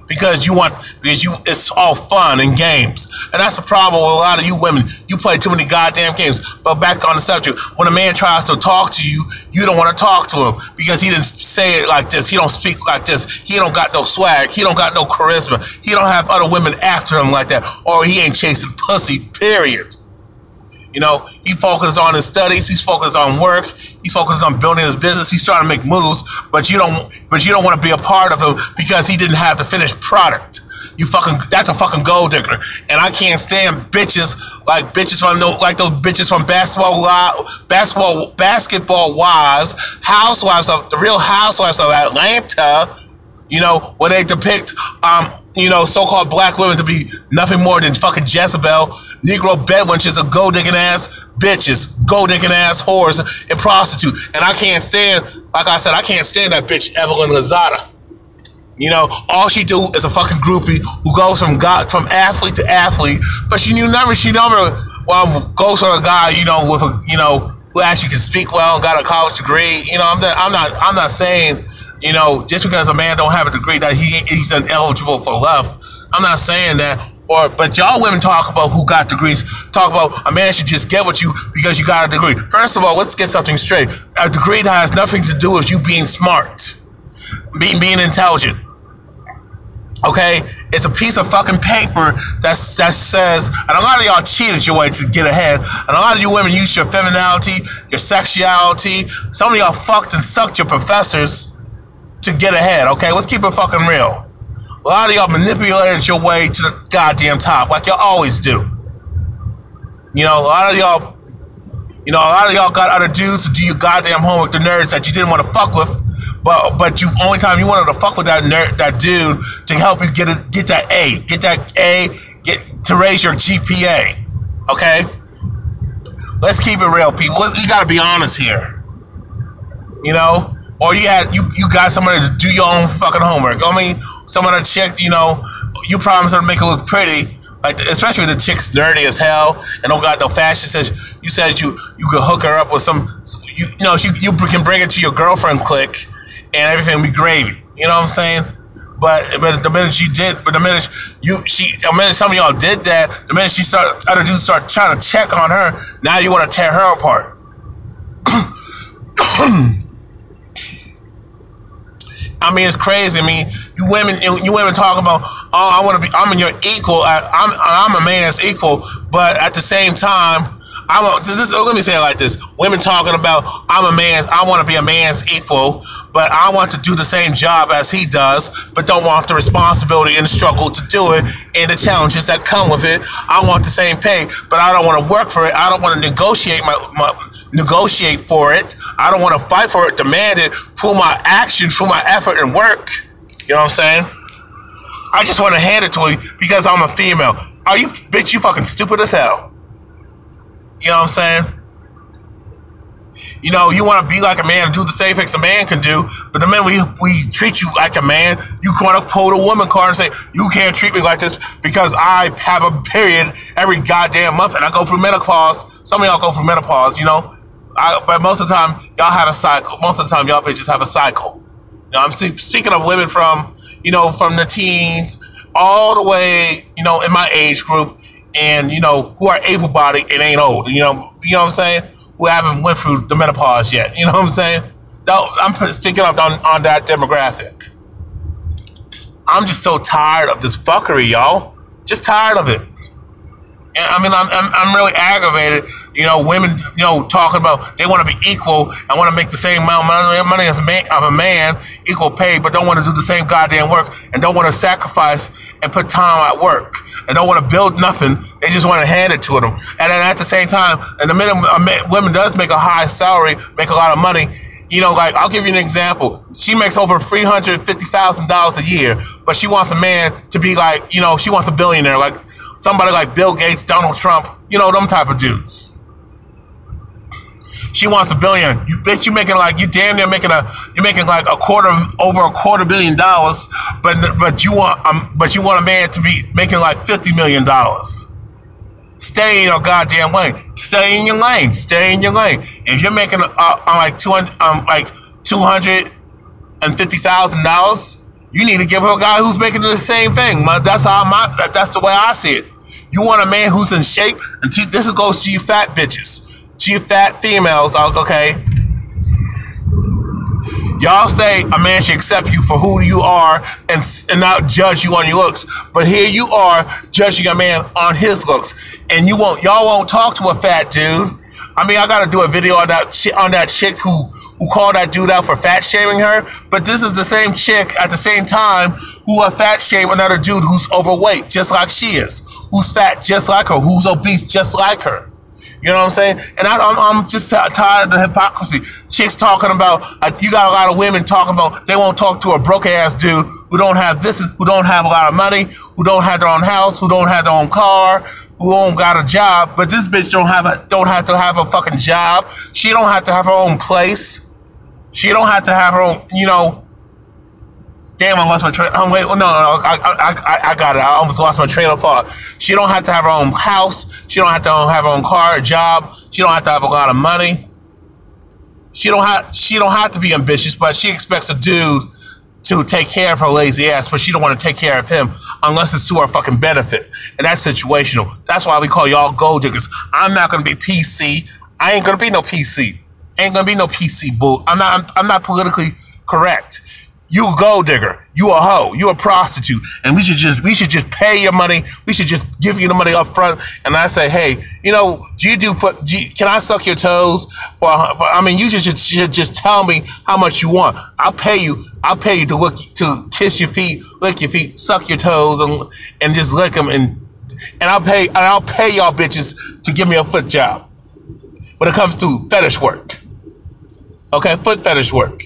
Because it's all fun and games. And that's the problem with a lot of you women. You play too many goddamn games. But back on the subject, when a man tries to talk to you, you don't want to talk to him because he didn't say it like this. He don't speak like this. He don't got no swag. He don't got no charisma. He don't have other women after him like that. Or he ain't chasing pussy, period. You know, he focuses on his studies. He's focused on work. He's focused on building his business. He's trying to make moves, but you don't want to be a part of him because he didn't have the finished product. That's a fucking gold digger. And I can't stand bitches like those bitches from basketball wives, the Real Housewives of Atlanta. You know, where they depict so-called black women to be nothing more than fucking Jezebel, Negro bedwenches, and gold-digging ass bitches, gold-digging ass whores, and prostitute. And I can't stand, like I said, I can't stand that bitch Evelyn Lozada. You know, all she do is a fucking groupie who goes from athlete to athlete, but she never goes for a guy, who actually can speak well and got a college degree. You know, I'm not saying, just because a man don't have a degree that he's ineligible for love. I'm not saying that. But y'all women talk about who got degrees. Talk about a man should just get with you because you got a degree. First of all, let's get something straight. A degree that has nothing to do with you being smart, being intelligent. Okay? It's a piece of fucking paper that says, and a lot of y'all cheated your way to get ahead, and a lot of you women use your femininity, your sexuality. Some of y'all fucked and sucked your professors to get ahead. Okay? Let's keep it fucking real. A lot of y'all manipulated your way to the goddamn top, like y'all always do. A lot of y'all got other dudes to do your goddamn homework, the nerds that you didn't want to fuck with, but only time you wanted to fuck with that dude to help you get that A, to raise your GPA. Okay? Let's keep it real, people. You gotta be honest here. Or you got somebody to do your own fucking homework. Some other chick, you promised her to make her look pretty, like especially the chick's nerdy as hell and don't got no fashion sense. You said you could hook her up with you can bring it to your girlfriend clique and everything will be gravy. You know what I'm saying? But the minute some of y'all did that, the minute other dudes start trying to check on her, now you want to tear her apart. It's crazy. You women talk about, oh, I'm your equal. I'm a man's equal, but at the same time, let me say it like this. Women talking about, I want to be a man's equal, but I want to do the same job as he does, but don't want the responsibility and the struggle to do it and the challenges that come with it. I want the same pay, but I don't want to work for it. I don't want to negotiate for it. I don't want to fight for it, demand it through my action, through my effort and work. You know what I'm saying? I just want to hand it to you because I'm a female. Are you, bitch, you fucking stupid as hell. You know what I'm saying? You know, you want to be like a man and do the same things a man can do, but the minute we treat you like a man, you want to pull the woman card and say, you can't treat me like this because I have a period every goddamn month and I go through menopause. Some of y'all go through menopause, you know? But most of the time, y'all have a cycle. Most of the time, y'all bitches have a cycle. You know, I'm speaking of women from, you know, from the teens all the way, you know, in my age group, and, you know, who are able-bodied and ain't old, you know what I'm saying? Who haven't went through the menopause yet, you know what I'm saying? I'm speaking up on that demographic. I'm just so tired of this fuckery, y'all. Just tired of it. And I mean, I'm really aggravated. You know, women, you know, talking about they want to be equal and want to make the same amount of money as a man, equal pay, but don't want to do the same goddamn work and don't want to sacrifice and put time at work and don't want to build nothing. They just want to hand it to them. And then at the same time, and the minute a woman does make a high salary, make a lot of money, you know, like, I'll give you an example. She makes over $350,000 a year, but she wants a man to be like, you know, she wants a billionaire, like somebody like Bill Gates, Donald Trump, you know, them type of dudes. She wants a billion. You bitch, you damn near making like over a $250 million, but you want a man to be making like $50 million. Stay in your goddamn lane. Stay in your lane. Stay in your lane. If you're making like $250,000, you need to give her a guy who's making the same thing. That's the way I see it. You want a man who's in shape, and this goes to you fat bitches. To you fat females, okay? Y'all say a man should accept you for who you are and not judge you on your looks. But here you are judging a man on his looks. And y'all won't talk to a fat dude. I mean, I gotta do a video on that chick who called that dude out for fat shaming her. But this is the same chick at the same time who will fat shame another dude who's overweight, just like she is. Who's fat just like her, who's obese just like her. You know what I'm saying? And I'm just tired of the hypocrisy. Chicks talking about, you got a lot of women talking about they won't talk to a broke ass dude who don't have who don't have a lot of money, who don't have their own house, who don't have their own car, who don't got a job. But this bitch don't have to have a fucking job. She don't have to have her own place. She don't have to have her own, you know. Damn, I lost my train. Oh, wait, no, I got it. I almost lost my train of thought. She don't have to have her own house. She don't have to have her own car, a job. She don't have to have a lot of money. She don't have to be ambitious, but she expects a dude to take care of her lazy ass, but she don't want to take care of him unless it's to her fucking benefit. And that's situational. That's why we call y'all gold diggers. I'm not gonna be PC. I ain't gonna be no PC. Ain't gonna be no PC bull. I'm not politically correct. You a gold digger. You a hoe. You a prostitute. And we should just pay your money. We should just give you the money up front. And I say, hey, you know, can I suck your toes? I mean, you should just tell me how much you want. I'll pay you to kiss your feet, lick your feet, suck your toes, and just lick them. And I'll pay y'all bitches to give me a foot job when it comes to fetish work. Okay, foot fetish work.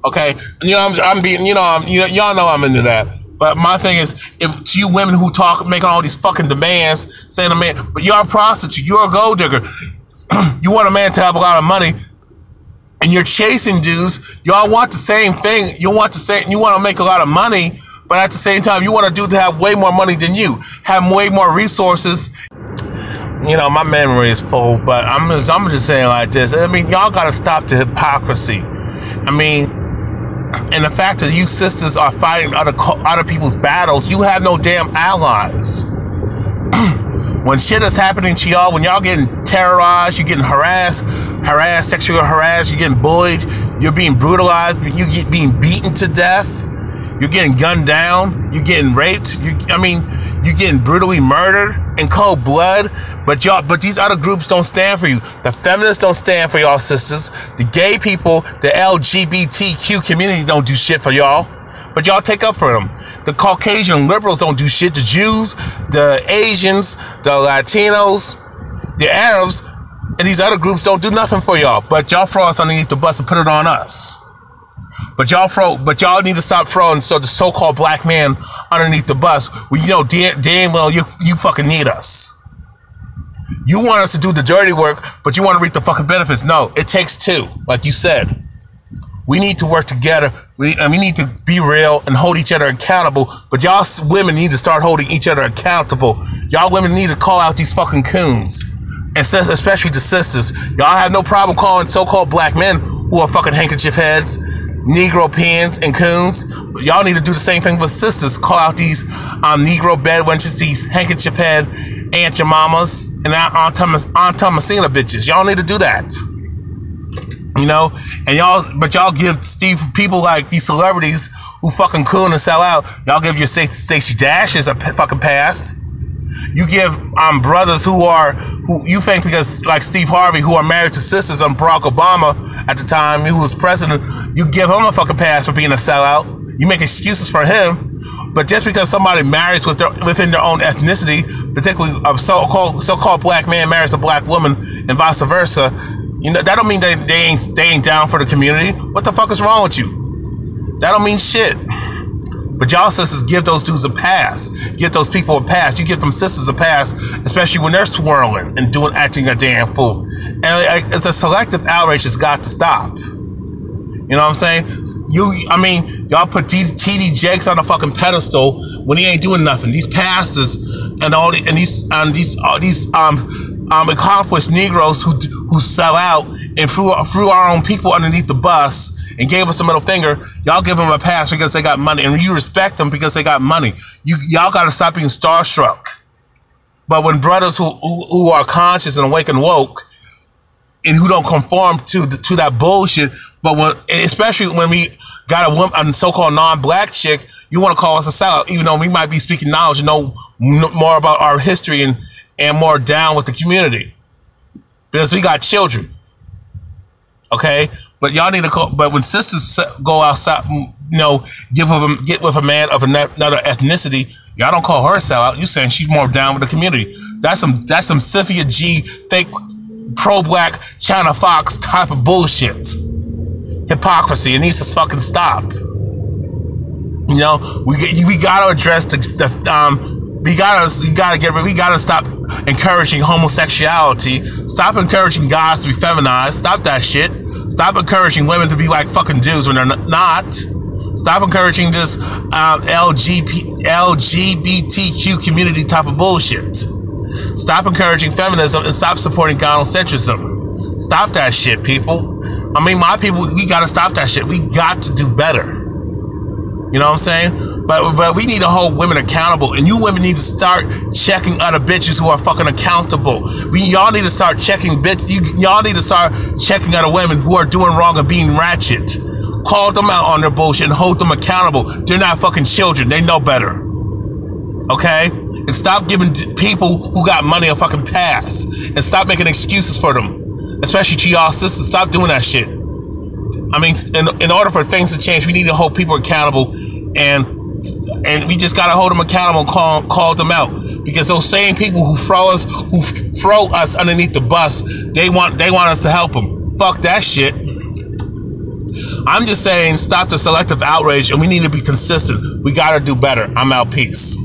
Okay, you know, y'all know I'm into that. But my thing is, if to you women who making all these fucking demands, saying a man, but you're a prostitute, you're a gold digger, you want a man to have a lot of money, and you're chasing dudes, y'all want the same thing. You want to make a lot of money, but at the same time, you want a dude to have way more money than you, have way more resources. You know, my memory is full, but I'm just saying like this. I mean, y'all gotta stop the hypocrisy. I mean, and the fact that you sisters are fighting other people's battles, you have no damn allies. When shit is happening to y'all, when y'all getting terrorized, you're getting harassed, sexually harassed, you're getting bullied, you're being brutalized, you're being beaten to death, You're getting gunned down. You're getting raped. You're getting brutally murdered in cold blood. But these other groups don't stand for you. The feminists don't stand for y'all sisters. The gay people, the LGBTQ community don't do shit for y'all. But y'all take up for them. The Caucasian liberals don't do shit. The Jews, the Asians, the Latinos, the Arabs, and these other groups don't do nothing for y'all. But y'all throw us underneath the bus and put it on us. But y'all need to stop throwing the so-called black man underneath the bus. Well, you know damn well you fucking need us. You want us to do the dirty work, but you want to reap the fucking benefits. No, it takes two, like you said. We need to work together. We need to be real and hold each other accountable. But y'all women need to start holding each other accountable. Y'all women need to call out these fucking coons. And especially the sisters. Y'all have no problem calling so-called black men who are fucking handkerchief heads, Negropeans, and coons. But y'all need to do the same thing with sisters. Call out these Negro bedwenches, these handkerchief head Aunt your mamas and Aunt Thomasina bitches. Y'all need to do that. You know, and y'all give people like these celebrities who fucking coon and sell out. Y'all give your Stacey Dashes a fucking pass. You give brothers who you think, because like Steve Harvey, who are married to sisters, and Barack Obama at the time, who was president, you give him a fucking pass for being a sellout. You make excuses for him. But just because somebody marries within their own ethnicity, particularly a so-called black man marries a black woman and vice versa, you know, that don't mean they ain't down for the community. What the fuck is wrong with you? That don't mean shit. But y'all sisters give those dudes a pass. Give those people a pass. You give them sisters a pass, especially when they're swirling and acting a damn fool. And the selective outrage has got to stop. You know what I'm saying? Y'all put TD Jakes on a fucking pedestal when he ain't doing nothing. These pastors and these accomplished Negroes who sell out and threw our own people underneath the bus and gave us a middle finger. Y'all give them a pass because they got money, and you respect them because they got money. Y'all got to stop being starstruck. But when brothers who are conscious and awake and woke and who don't conform to that bullshit, but especially when we got a so-called non-black chick, you want to call us a sellout, even though we might be speaking knowledge and know more about our history and more down with the community, because we got children. Okay, but y'all need to call. But when sisters go outside, you know, get with a man of another ethnicity, y'all don't call her a sellout. You saying she's more down with the community. That's some Cynthia G fake pro-black China Fox type of bullshit. Hypocrisy. It needs to fucking stop. You know, we gotta address we gotta stop encouraging homosexuality. Stop encouraging guys to be feminized. Stop that shit. Stop encouraging women to be like fucking dudes when they're not. Stop encouraging this LGBTQ community type of bullshit. Stop encouraging feminism and stop supporting Gynocentricism. Stop that shit, people. My people, we gotta stop that shit. We got to do better. You know what I'm saying? But we need to hold women accountable, and you women need to start checking other bitches who are fucking accountable. Y'all need to start checking y'all need to start checking other women who are doing wrong and being ratchet. Call them out on their bullshit and hold them accountable. They're not fucking children. They know better. Okay? And stop giving people who got money a fucking pass, and stop making excuses for them. Especially to y'all sisters, stop doing that shit. In order for things to change, we need to hold people accountable, and we just gotta hold them accountable and call them out. Because those same people who throw us underneath the bus, they want us to help them. Fuck that shit. I'm just saying, stop the selective outrage, and we need to be consistent. We gotta do better. I'm out. Peace.